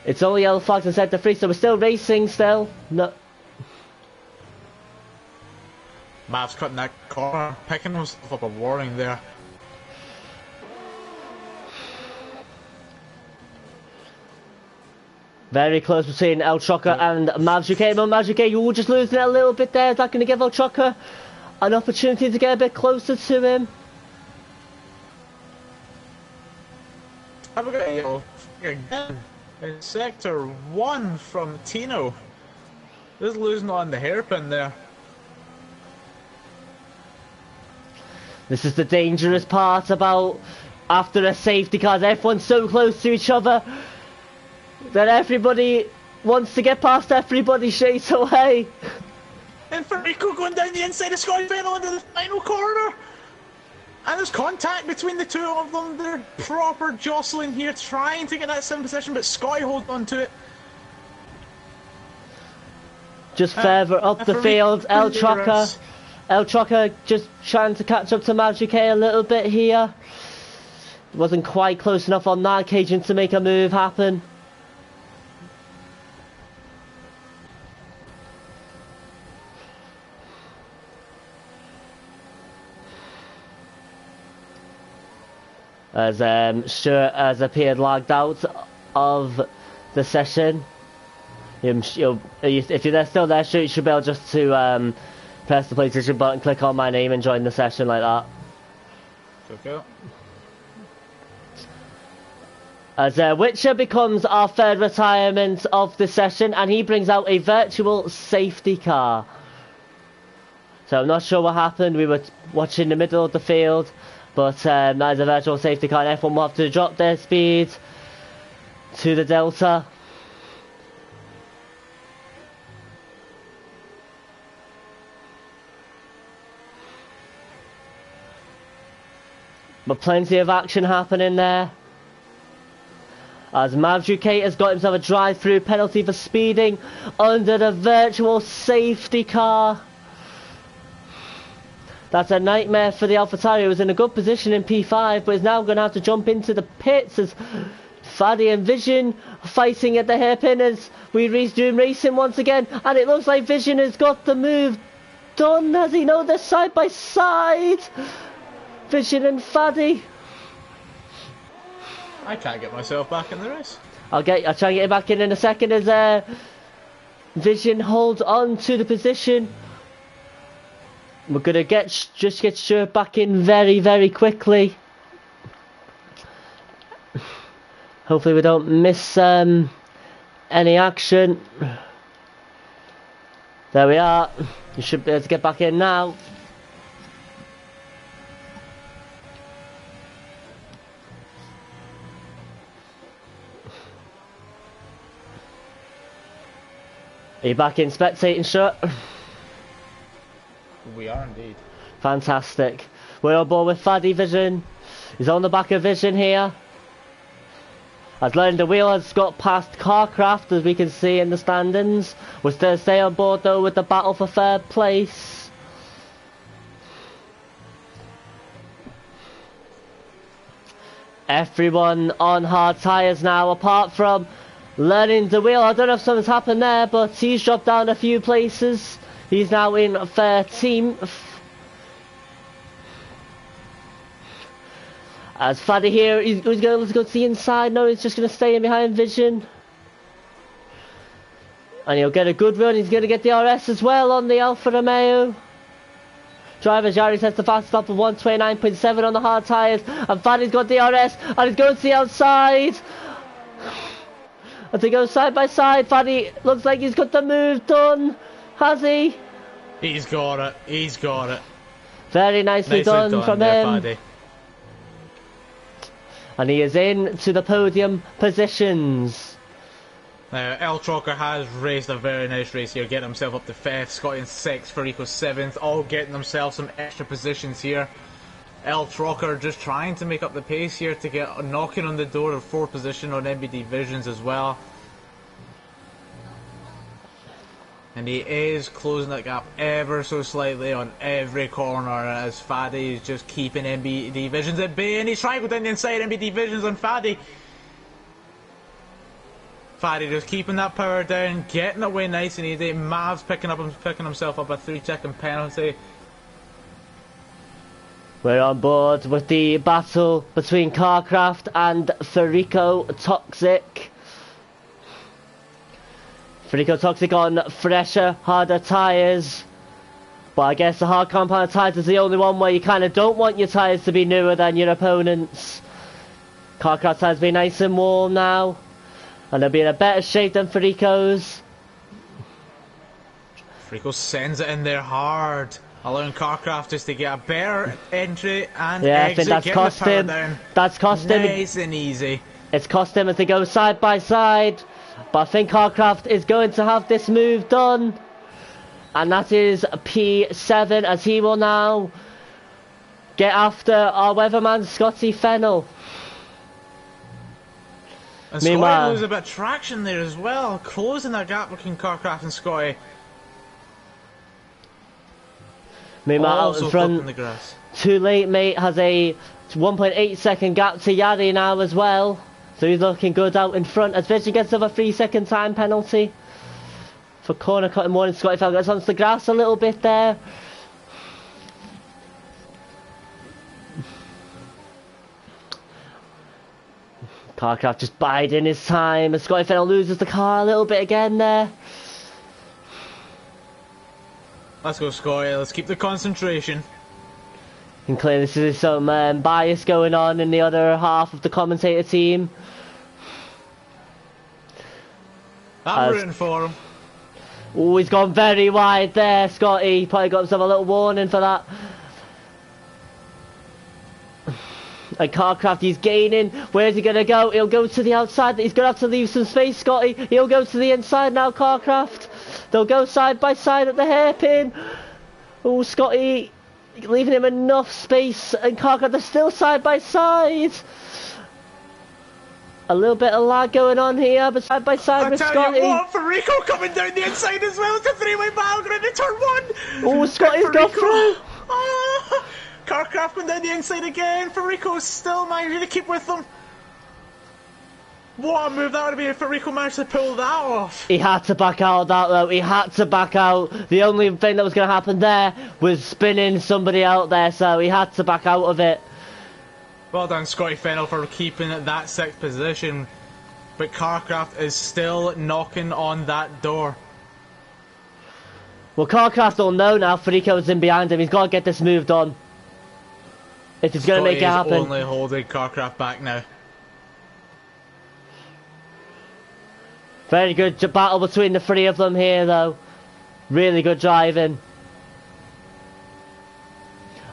It's only yellow flags in sector 3, so we're still racing still. No. Mav's cutting that corner, picking himself up a warning there. Very close between El Trucker and Mavzuke. But Mavzuke, you were just losing it a little bit there. Is that going to give El Trucker an opportunity to get a bit closer to him? Have a got a yellow again in sector 1 from Tino. Just losing on the hairpin there. This is the dangerous part about after a safety car. Everyone's so close to each other that everybody wants to get past everybody straight away. And Federico going down the inside of Scotty Vettel into the final corner. And there's contact between the two of them. They're proper jostling here, trying to get that 7th position, but Scotty holds on to it. Just further up the field, El Trucker just trying to catch up to Mavzuke a little bit here. Wasn't quite close enough on that occasion to make a move happen. As Stuart has appeared logged out of the session. If you're still there, Stuart, you should be able just to press the PlayStation button, click on my name and join the session like that. Okay. As Witcher becomes our 3rd retirement of the session, and he brings out a virtual safety car. So I'm not sure what happened. We were watching the middle of the field, but that is a virtual safety car, and F1 will have to drop their speed to the Delta. But plenty of action happening there. As Mavzuke has got himself a drive-through penalty for speeding under the virtual safety car. That's a nightmare for the AlphaTauri, who was in a good position in P5, but is now going to have to jump into the pits as Faddy and Vision fighting at the hairpin as we resume racing once again. And it looks like Vision has got the move done, as he knows they're side by side. Vision and Faddy. I can't get myself back in the race. I'll try and get it back in a second as Vision holds on to the position. We're gonna just get Stuart back in very, very quickly. Hopefully we don't miss any action. There we are. You should be able to get back in now. Are you back in spectating, Stuart? We are indeed. Fantastic. We're on board with Faddy Vision. He's on the back of Vision here. As Learning the Wheel has got past Carcraft, as we can see in the standings. We're still stay on board though with the battle for 3rd place. Everyone on hard tyres now, apart from Learning the Wheel. I don't know if something's happened there, but he's dropped down a few places. He's now in 13th. As Faddy here, he's going to go to the inside. No, he's just going to stay in behind Vision. And he'll get a good run. He's going to get the RS as well on the Alfa Romeo. Driver Jari sets the fastest lap of 129.7 on the hard tyres. And Faddy's got the RS and he's going to the outside. As they go side by side, Faddy looks like he's got the move done. Has he? He's got it. He's got it. Very nicely done from him. Faddy. And he is in to the podium positions. Now, El Trucker has raced a very nice race here, getting himself up to 5th, Scotty in 6th, Federico 7th, all getting themselves some extra positions here. El Trucker just trying to make up the pace here to get knocking on the door of 4th position on MBD Visions as well. And he is closing that gap ever so slightly on every corner as Faddy is just keeping MBD Visions at bay, and he's trying to go down the inside. MBD Visions on Faddy. Faddy just keeping that power down, getting away nice and easy. Mav's picking himself up a 3-second penalty. We're on board with the battle between Carcraft and Farico Toxic. Farico Toxic on fresher, harder tyres. But I guess the hard compound tyres is the only one where you kind of don't want your tyres to be newer than your opponents. Carcraft tyres be nice and warm now. And they'll be in a better shape than Farico's. Farico sends it in there hard, allowing Carcraft just to get a better entry and yeah, exit. I think that's cost him. Down. That's cost him. Nice and easy. It's cost him as they go side by side. But I think Carcraft is going to have this move done. And that is P7 as he will now get after our weatherman Scotty Fennell. And Scotty loses a bit of traction there as well, closing that gap between Carcraft and Scotty. Meanwhile, out in front, the grass. Too Late Mate has a 1.8 second gap to Yari now as well. So he's looking good out in front as Vision gets another 3-second time penalty for corner cutting more, and Scotty Fennell gets onto the grass a little bit there. Carcraft just biding his time as Scotty Fennell loses the car a little bit again there. Let's go, Scotty. Let's keep the concentration. And clearly this is some bias going on in the other half of the commentator team. I'm rooting for him. Oh, he's gone very wide there, Scotty. Probably got himself a little warning for that. And Carcraft, he's gaining. Where's he going to go? He'll go to the outside. He's going to have to leave some space, Scotty. He'll go to the inside now, Carcraft. They'll go side by side at the hairpin. Oh, Scotty leaving him enough space. And Carcraft, they're still side by side. A little bit of lag going on here, but side by side with Scotty. I tell you what, Farico coming down the inside as well. It's a three-way battle going into turn one. Oh, Scotty's got through. Oh, Carcraft going down the inside again. Farico's still managing to keep with them. What a move that would be if Farico managed to pull that off. He had to back out of that though. He had to back out. The only thing that was going to happen there was spinning somebody out there, so he had to back out of it. Well done, Scotty Fennell, for keeping that 6th position. But Carcraft is still knocking on that door. Well, Carcraft will know now. Farico's in behind him. He's got to get this move done if he's going to make it happen. Scotty is only holding Carcraft back now. Very good battle between the three of them here, though. Really good driving.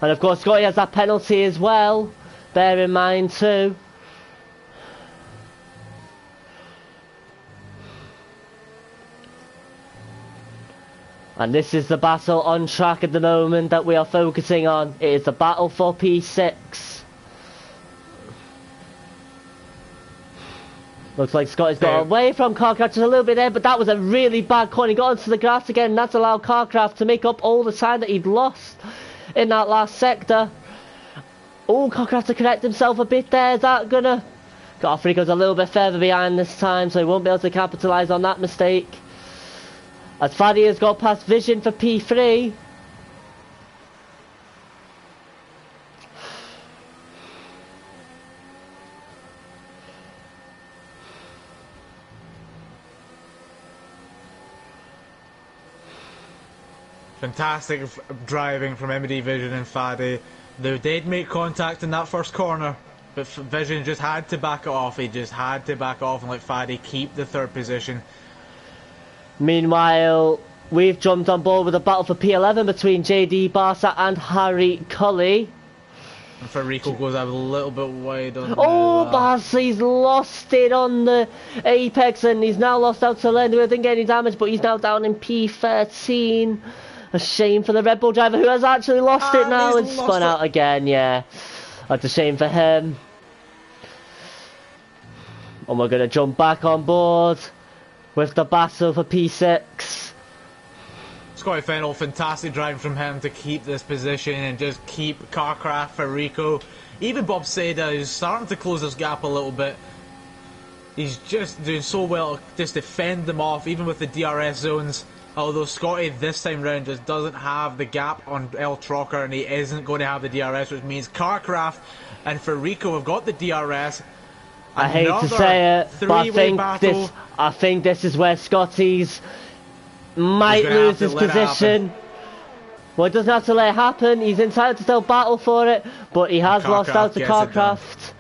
And of course, Scotty has that penalty as well. Bear in mind too. And this is the battle on track at the moment that we are focusing on. It is the battle for P6. Looks like Scotty's got away from Carcraft just a little bit there, but that was a really bad corner. He got onto the grass again, and that's allowed Carcraft to make up all the time that he'd lost in that last sector. Oh, Carcraft to correct himself a bit there. Is that gonna... Farico's a little bit further behind this time, so he won't be able to capitalise on that mistake. As Faddy has got past Vision for P3. Fantastic driving from MD Vision and Faddy. They did make contact in that first corner, but Vision just had to back it off. He just had to back off and let Faddy keep the 3rd position. Meanwhile, we've jumped on board with a battle for P11 between JD Barca and Harry Cully. And Farico goes a little bit wide on Barca's lost it on the apex, and he's now lost out to Lendo. He didn't get any damage, but he's now down in P13. A shame for the Red Bull driver who has actually lost it now and spun out again, yeah. That's a shame for him. And we're going to jump back on board with the battle for P6. Scotty Fennell, fantastic driving from him to keep this position and just keep Carcraft, Farico. Even Bob Seda is starting to close this gap a little bit. He's just doing so well to just defend them off, even with the DRS zones. Although Scotty this time round just doesn't have the gap on El Trocker, and he isn't going to have the DRS, which means Carcraft and Farico have got the DRS. I hate to say it, but I think this is where Scotty's might lose his position. Well, he doesn't have to let it happen. He's entitled to still battle for it, but he has lost out to Carcraft.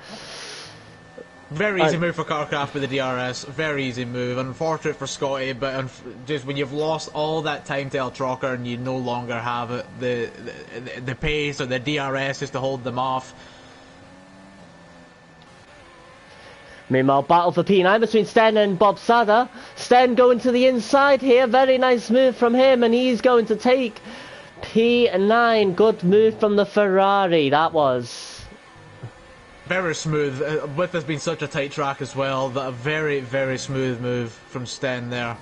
Very easy move for Carcraft with the DRS. Very easy move. Unfortunate for Scotty, but just when you've lost all that time to El Trocker and you no longer have it, the pace or the DRS just to hold them off. Meanwhile, battle for P9 between Sten and Bob Sada. Sten going to the inside here. Very nice move from him, and he's going to take P9. Good move from the Ferrari, that was. Very smooth. With this being such a tight track as well, that a very, very smooth move from Sten there.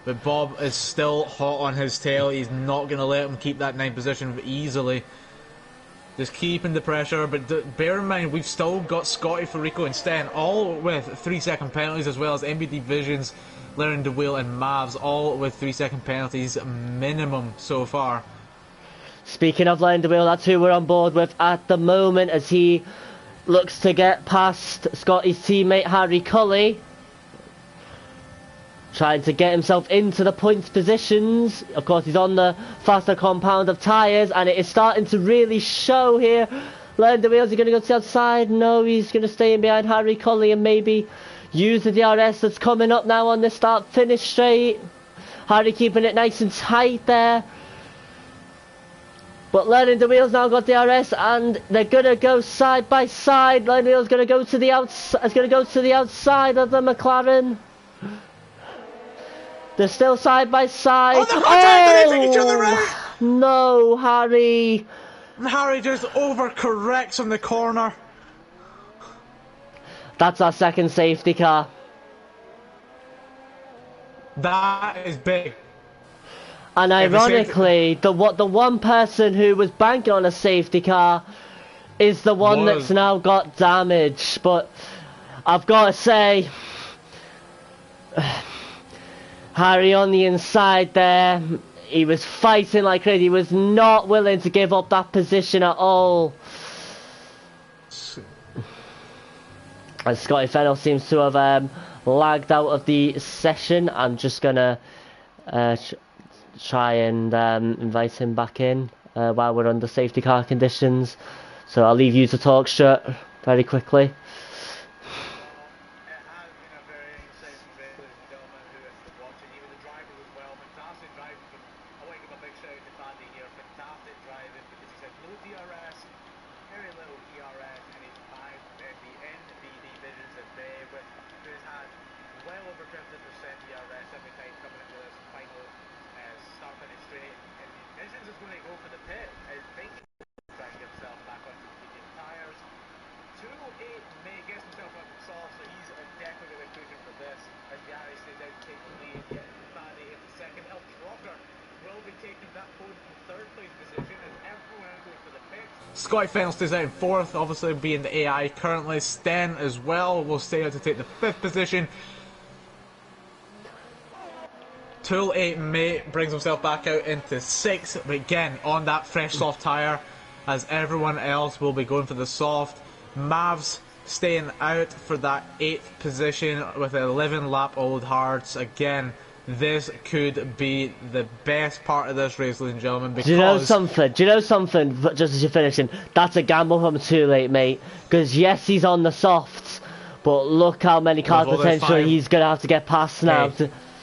But Bob is still hot on his tail. He's not going to let him keep that 9th position easily. Just keeping the pressure, but bear in mind we've still got Scotty, Farico and Sten, all with 3-second penalties, as well as MBD Visions, Learning to Wheel and Mavs, all with 3-second penalties minimum so far. Speaking of Learning to Wheel, that's who we're on board with at the moment, as he looks to get past Scotty's teammate Harry Cully, trying to get himself into the points positions. Of course, he's on the faster compound of tyres, and it is starting to really show here. Learn the wheels, he's going to go to the outside. No, he's going to stay in behind Harry Cully and maybe use the DRS that's coming up now on the start-finish straight. Harry keeping it nice and tight there. But Learning the Wheels now got DRS, and they're gonna go side by side. Learning the Wheels gonna go to the outside of the McLaren. They're still side by side. Oh, they're taking each other out! No, Harry. Harry just overcorrects on the corner. That's our second safety car. That is big. And ironically, the one person who was banking on a safety car is the one that's now got damage. But I've got to say, Harry on the inside there, he was fighting like crazy. He was not willing to give up that position at all. And Scotty Fennell seems to have lagged out of the session. I'm just going to try and invite him back in while we're under safety car conditions. So I'll leave you to talk, Stuart, very quickly. Scotty Fennell stays out in 4th, obviously being the AI currently. Sten as well will stay out to take the 5th position. Tool 8 Mate brings himself back out into 6th, but again on that fresh soft tyre, as everyone else will be going for the soft. Mavs staying out for that 8th position with 11 lap old hards. Again, this could be the best part of this race, ladies and gentlemen, because... Do you know something? Just as you're finishing, that's a gamble from Too Late, mate. Because yes, he's on the softs, but look how many cars potentially he's going to have to get past now.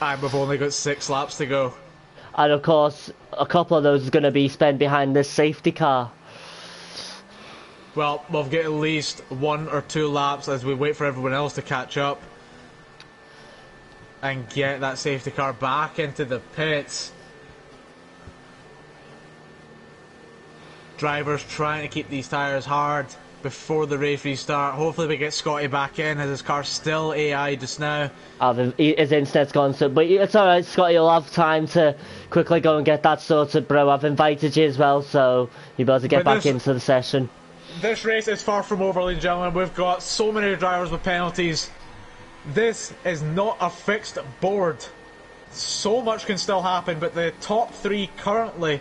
And we've only got 6 laps to go. And of course, a couple of those is going to be spent behind this safety car. Well, we'll get at least 1 or 2 laps as we wait for everyone else to catch up and get that safety car back into the pits. Drivers trying to keep these tyres hard before the race restart. Hopefully we get Scotty back in, as his car's still AI just now. His internet's gone, so, but it's alright, Scotty, you'll have time to quickly go and get that sorted, bro. I've invited you as well, so you'll be able to get back into the session. This race is far from over, ladies and gentlemen. We've got so many drivers with penalties. This is not a fixed board. So much can still happen, but the top 3 currently,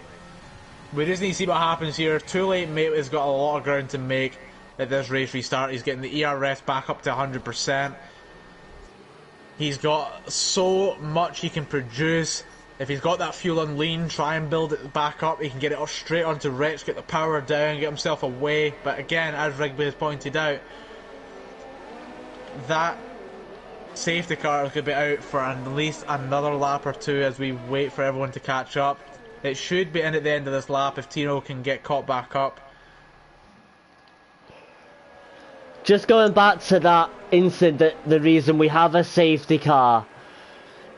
we just need to see what happens here. Too Late Mate has got a lot of ground to make at this race restart. He's getting the ERS back up to 100%. He's got so much he can produce. If he's got that fuel on lean, try and build it back up. He can get it up straight onto Rex, get the power down, get himself away. But again, as Rigby has pointed out, that safety car is going to be out for at least another lap or 2 as we wait for everyone to catch up. It should be in at the end of this lap if Tino can get caught back up. Just going back to that incident, the reason we have a safety car,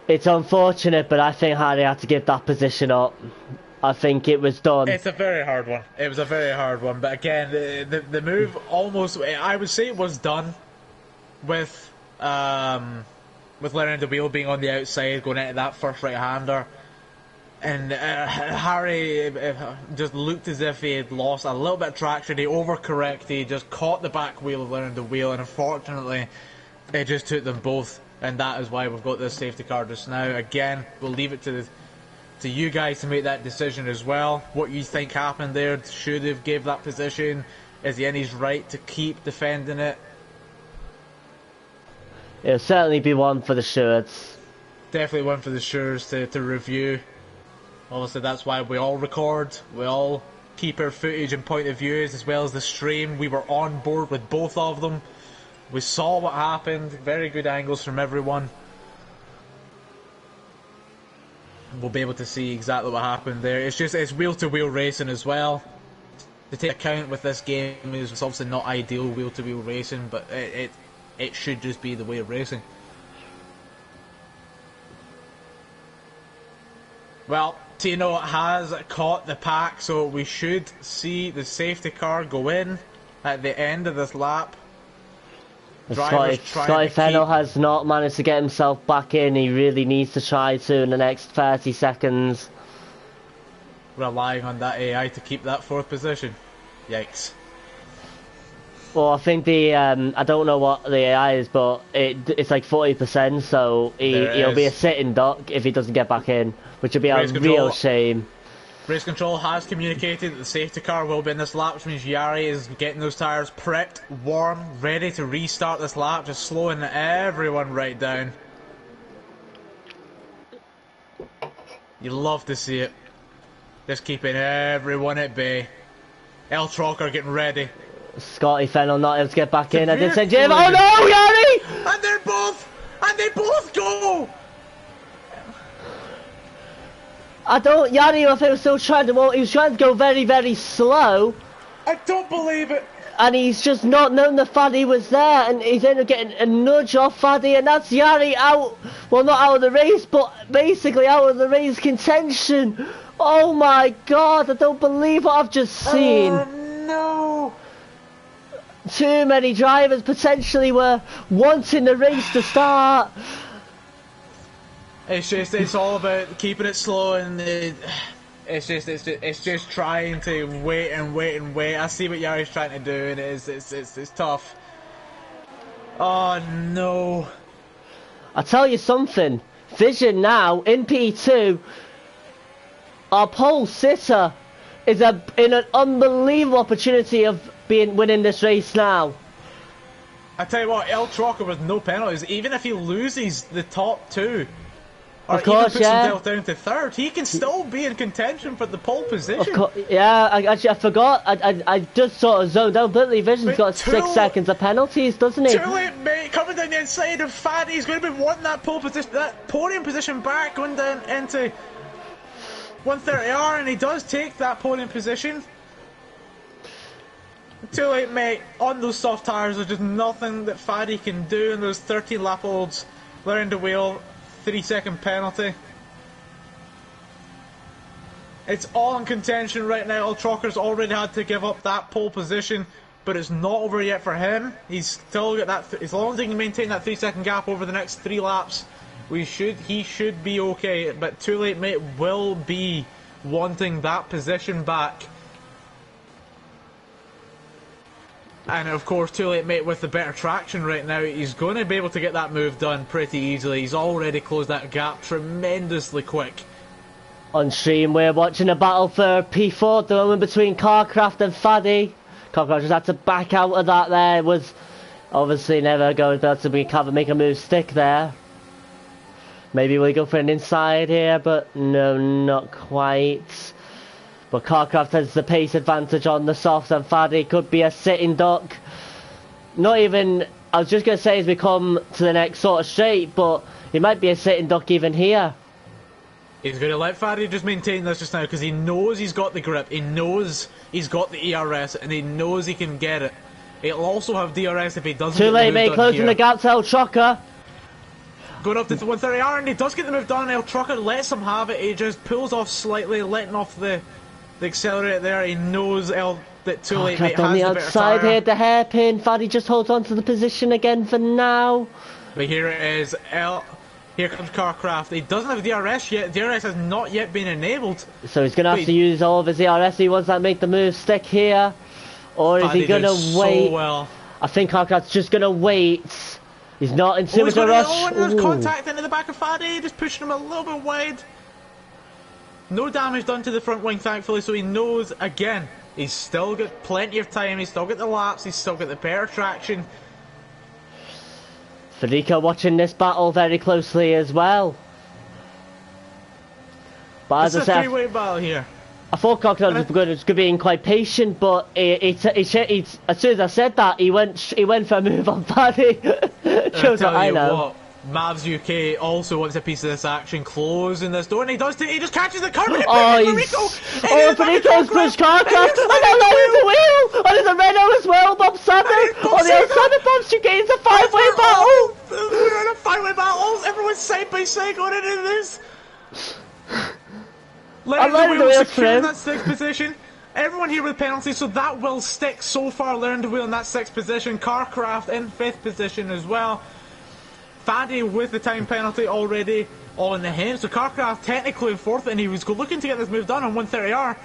it's unfortunate, but I think Harry had to give that position up. I think it was done. It's a very hard one. It was a very hard one, but again, the move almost, I would say it was done with learning the wheel being on the outside, going into that first right-hander. And Harry just looked as if he had lost a little bit of traction. He overcorrected, just caught the back wheel of learning the wheel, and unfortunately, it just took them both. And that is why we've got this safety car just now. Again, we'll leave it to you guys to make that decision as well. What you think happened there? Should have gave that position? Is he in his right to keep defending it? It'll certainly be one for the shirts. Definitely one for the shirts to review. Obviously, that's why we all record. We all keep our footage and point of views as well as the stream. We were on board with both of them. We saw what happened. Very good angles from everyone. We'll be able to see exactly what happened there. It's wheel-to-wheel racing as well. To take account with this game is obviously not ideal wheel-to-wheel racing, but it should just be the way of racing. Well, Tino has caught the pack, so we should see the safety car go in at the end of this lap. Scotty Fennell has not managed to get himself back in. He really needs to try to in the next 30 seconds. Relying on that AI to keep that 4th position. Yikes. Well, I think I don't know what the AI is, but it's like 40%, so he'll be a sitting duck if he doesn't get back in, which would be a real shame. Race Control has communicated that the safety car will be in this lap, which means Yari is getting those tyres prepped, warm, ready to restart this lap, just slowing everyone right down. You love to see it. Just keeping everyone at bay. El Trocker getting ready. Scotty Fennell not able to get back in. I did say Jim. Oh no, Yari! And they both go! Yari, I think was still trying to, he was trying to go very, very slow. I don't believe it. And he's just not known the Faddy was there, and he's ended up getting a nudge off Faddy, and that's Yari out, well not out of the race, but basically out of the race contention. Oh my god, I don't believe what I've just seen. Oh no. Too many drivers potentially were wanting the race to start. It's all about keeping it slow, and it's just trying to wait and wait and wait. I see what Yari's trying to do, and it's tough. Oh no! I tell you something, Vision now in P2, our pole sitter is in an unbelievable opportunity of winning this race now. I tell you what, El Trocker with no penalties, even if he loses the top 2. Or of course, even puts himself down to 3rd, he can still be in contention for the pole position. I forgot. I just sort of zoned out. But Vision's got 6 seconds of penalties, doesn't he? Too late, mate. Coming down the inside of Faddy, he's going to be wanting that pole position, that podium position back, going down into 130R, and he does take that podium position. Too late, mate. On those soft tyres, there's just nothing that Faddy can do, and those 13 lap olds learning the wheel. 3-second penalty. It's all in contention right now. El Trocker's already had to give up that pole position, but it's not over yet for him. He's still got that. As long as he can maintain that 3-second gap over the next 3 laps, he should be okay. But Too Late Mate will be wanting that position back. And of course, Too Late Mate with the better traction right now, he's going to be able to get that move done pretty easily. He's already closed that gap tremendously quick. On stream, we're watching a battle for P4 at the moment between Carcraft and Faddy. Carcraft just had to back out of that there. It was obviously never going to make a move stick there. Maybe we go for an inside here, but no, not quite. But Carcraft has the pace advantage on the soft, and Faddy could be a sitting duck. Not even, I was just going to say as we come to the next sort of straight, but he might be a sitting duck even here. He's going to let Faddy just maintain this just now because he knows he's got the grip, he knows he's got the ERS, and he knows he can get it. He'll also have DRS if he doesn't Too get late, the move mate, done closing here. the gap to El Trucker. Going up to 130R, and he does get the move done. El Trucker lets him have it. He just pulls off slightly, letting off the accelerator there. He knows that Too Late Mate has on the the better outside tyre. here, the hairpin. Faddy just holds on to the position again for now. But here it is. Here comes Carcraft. He doesn't have DRS yet. DRS has not yet been enabled. So he's going to have to use all of his ERS. He wants to make the move stick here. Or is he going to wait? So well. I think Carcraft's just going to wait. He's not in too much of a rush. And there's contact into the back of Faddy, just pushing him a little bit wide. No damage done to the front wing, thankfully, so he knows, again, he's still got plenty of time, he's still got the laps, he's still got the better traction. Federico watching this battle very closely as well. But as It's I a said, three-way battle here. I thought Carcraft was being quite patient, but as soon as I said that, he went for a move on Faddy. Shows what I know. What, Mavs UK also wants a piece of this action, closing this door, and he just catches the curve. Federico's pushed Carcraft, and now there's the wheel, and there's a Renault as well, Bob Sander, on the outside of Bob Suzuka, it's a five-way battle. We're in a five-way battle, everyone's side by side going into this. Learning the wheel securing that 6th position. Everyone here with penalties, so that will stick so far. Learning the wheel in that 6th position. Carcraft in 5th position as well. Faddy with the time penalty already all in the hand. So Carcraft technically in 4th, and he was looking to get this move done on 130R.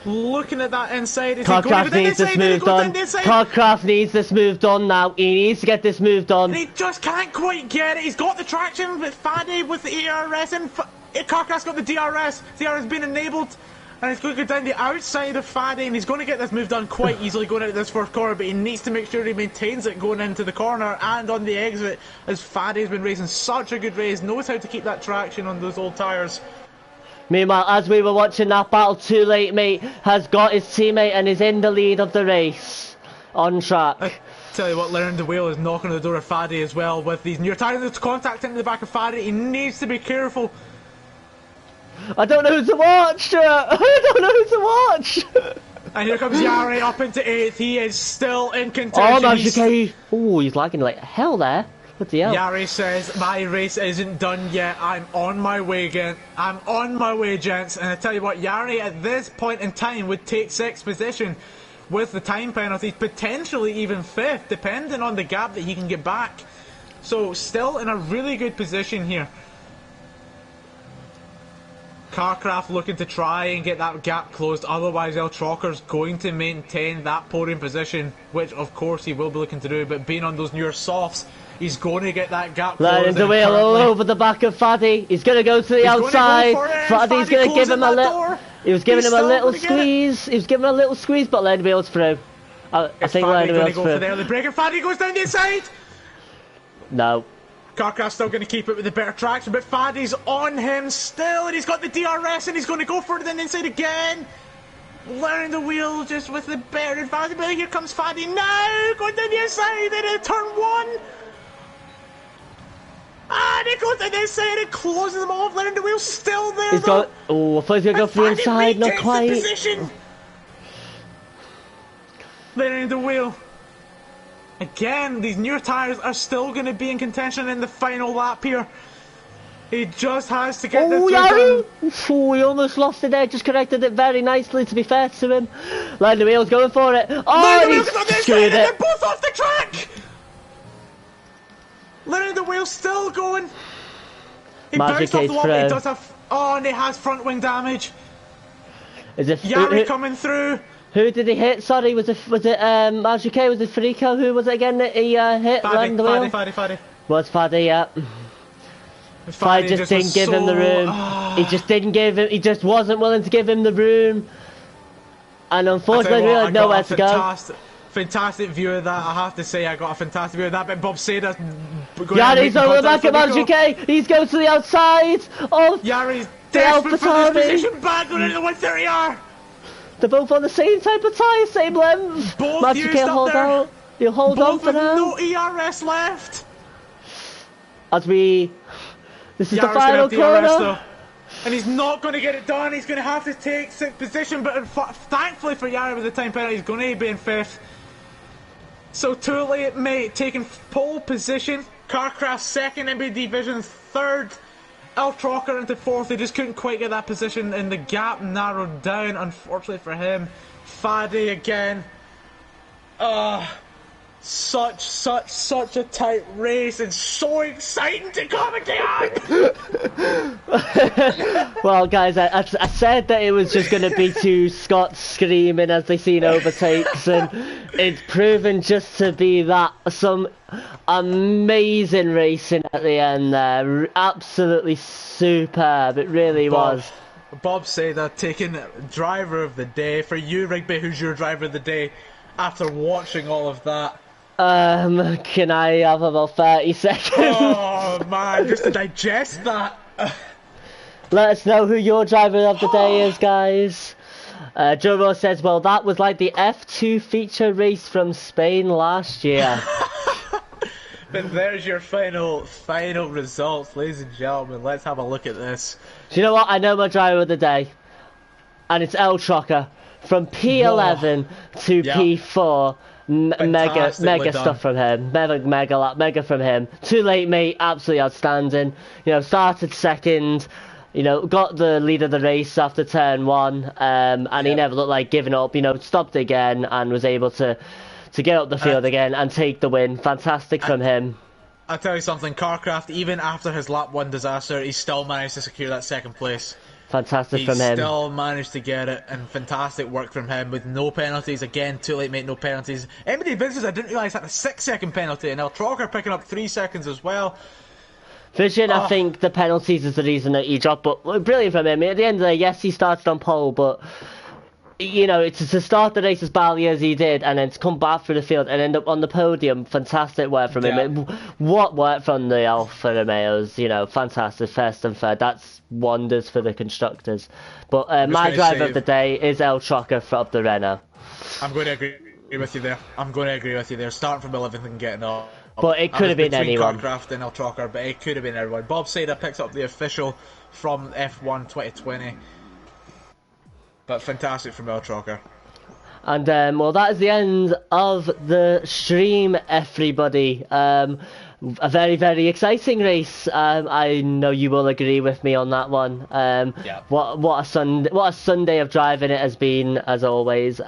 Looking at that inside. Carcraft needs this move done. Carcraft needs this move done now. He needs to get this move done. And he just can't quite get it. He's got the traction, but Faddy with the ERS and Carcraft's got the DRS. DRS being enabled, and he's going to go down the outside of Faddy, and he's going to get this move done quite easily going into this first corner, but he needs to make sure he maintains it going into the corner and on the exit, as Faddy's been racing such a good race, knows how to keep that traction on those old tyres. Meanwhile, as we were watching that battle, Too Late Mate has got his teammate and is in the lead of the race on track. I tell you what, learning the wheel is knocking on the door of Faddy as well with these near tyres. There's contact into the back of Faddy. He needs to be careful. I don't know who to watch! I don't know who to watch! And here comes Yari up into 8th. He is still in contention. Oh, he's lagging like hell there. What the hell? Yari says, my race isn't done yet. I'm on my way again. I'm on my way, gents. And I tell you what, Yari at this point in time would take 6th position with the time penalties, potentially even 5th, depending on the gap that he can get back. So still in a really good position here. Carcraft looking to try and get that gap closed, otherwise El Trocker's going to maintain that podium position, which of course he will be looking to do, but being on those newer softs, he's going to get that gap closed. Learning the wheel all over the back of Faddy. He's going to go to the outside. Faddy's going to give him a little... He was giving him a little squeeze. He was giving him a little squeeze, but Learning the wheel's through. I think Learning the wheel's through. For the early break, and Faddy goes down the inside. No. Carcraft's still going to keep it with the better traction, but Faddy's on him still, and he's got the DRS, and he's going to go for it on the inside again. Learning the wheel just with the better advantage, but here comes Faddy now, going down the inside into turn 1. And he goes down the inside and closes them off. Learning the wheel still there. He's got. Oh, I thought he was going to go for the inside, not quite. Learning the wheel. Again, these newer tyres are still going to be in contention in the final lap here. He just has to get this done. Oh, he almost lost it there, just corrected it very nicely, to be fair to him. Learning the wheel's going for it. Oh, he's screwed it. They're both off the track! Learning the wheel's still going. He bounced off the wall, but he does have... Oh, and he has front wing damage. Yari coming through. Who did he hit? Sorry, was it Majuke? Was it Farico? Who was it again that he hit around the wheel? Faddy. Was Faddy, yeah. Faddy just didn't give him the room. He just didn't give him. He just wasn't willing to give him the room. And unfortunately, we had nowhere to go. Fantastic view of that. I have to say, I got a fantastic view of that. But Bob Seda. Yari's over the back of Majuke. He's going to the outside. Oh, Yari's desperate for this position back going into the 130R. They're both on the same type of tyre, same length. Both Majuke hold out. He'll hold on for now. No ERS left. As we, this is the final corner. And he's not going to get it done. He's going to have to take 6th position. But thankfully for Yari with the time penalty, he's going to be in 5th. So too late, mate. Taking pole position. Carcraft 2nd, MB Division 3rd. El Trocker into 4th. They just couldn't quite get that position, and the gap narrowed down, unfortunately for him. Faddy again. Such a tight race, and so exciting to commentate on! Well, guys, I said that it was just going to be two Scots screaming as they seen overtakes, and it's proven just to be that. Some amazing racing at the end there, absolutely superb, it really was. Bob Seda taking driver of the day. For you, Rigby, who's your driver of the day after watching all of that? Can I have about 30 seconds? Oh man, just to digest that. Let us know who your driver of the day is, guys. Juro says, well, that was like the F2 feature race from Spain last year. But there's your final results, ladies and gentlemen. Let's have a look at this. Do you know what? I know my driver of the day. And it's El Trocker. From P11 to P4. Mega stuff from him. Mega from him. Too late, mate. Absolutely outstanding. You know, started 2nd. You know, got the lead of the race after turn 1. And he never looked like giving up. You know, stopped again and was able to get up the field again and take the win. Fantastic from him. I'll tell you something, Carcraft, even after his lap 1 disaster, he still managed to secure that 2nd place. Fantastic from him. He still managed to get it, and fantastic work from him with no penalties. Again, too late, mate, no penalties. Emily Vincent, I didn't realise, had a 6-second penalty, and El Trocker picking up 3 seconds as well. Vision, I think the penalties is the reason that he dropped, but brilliant from him. At the end of the day, yes, he started on pole, but you know, to start the race as badly as he did, and then to come back through the field and end up on the podium, fantastic work from him. What work from the Alfa Romeos, you know, fantastic, 1st and 3rd. That's wonders for the constructors. But my driver of the day is El Trocker of the Renault. I'm going to agree with you there. Starting from 11th and getting up. But it could have been anyone. Carcraft and El Trocker, but it could have been everyone. Bob Seda picks up the official from F1 2020. But fantastic from El Trocker. And well, that is the end of the stream, everybody. A very, very exciting race. I know you will agree with me on that one. What a Sunday of driving it has been, as always.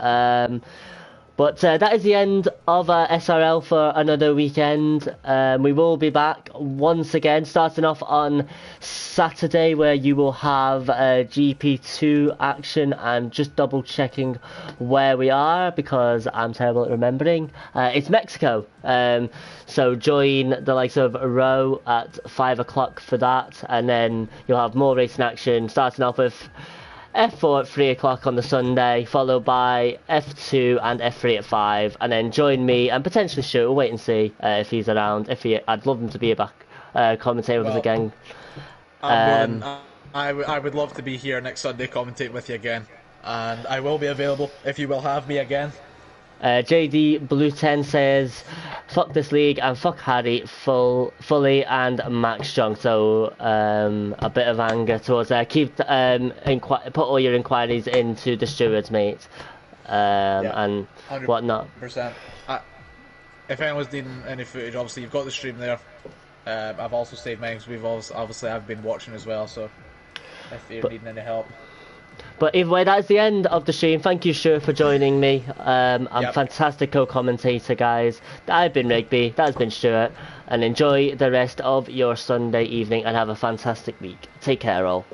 But that is the end of SRL for another weekend. We will be back once again, starting off on Saturday, where you will have GP2 action. I'm just double checking where we are because I'm terrible at remembering. It's Mexico. So join the likes of Row at 5 o'clock for that, and then you'll have more racing action, starting off with F4 at 3 o'clock on the Sunday, followed by F2 and F3 at 5, and then join me and potentially Stu. We'll wait and see if he's around. I'd love him to be back commentating with us again. I would love to be here next Sunday commentating with you again, and I will be available if you will have me again. JD Blue 10 says, fuck this league and fuck Harry fully and Max Strong. So a bit of anger towards there. Keep put all your inquiries into the stewards, mate, and 100%. Whatnot. If anyone's needing any footage, obviously you've got the stream there. I've also saved mine because I've been watching as well. So if you're needing any help. But either way, that's the end of the stream. Thank you, Stuart, for joining me. I'm fantastic co-commentator, guys. I've been Rigby, that has been Stuart, and enjoy the rest of your Sunday evening and have a fantastic week. Take care, all.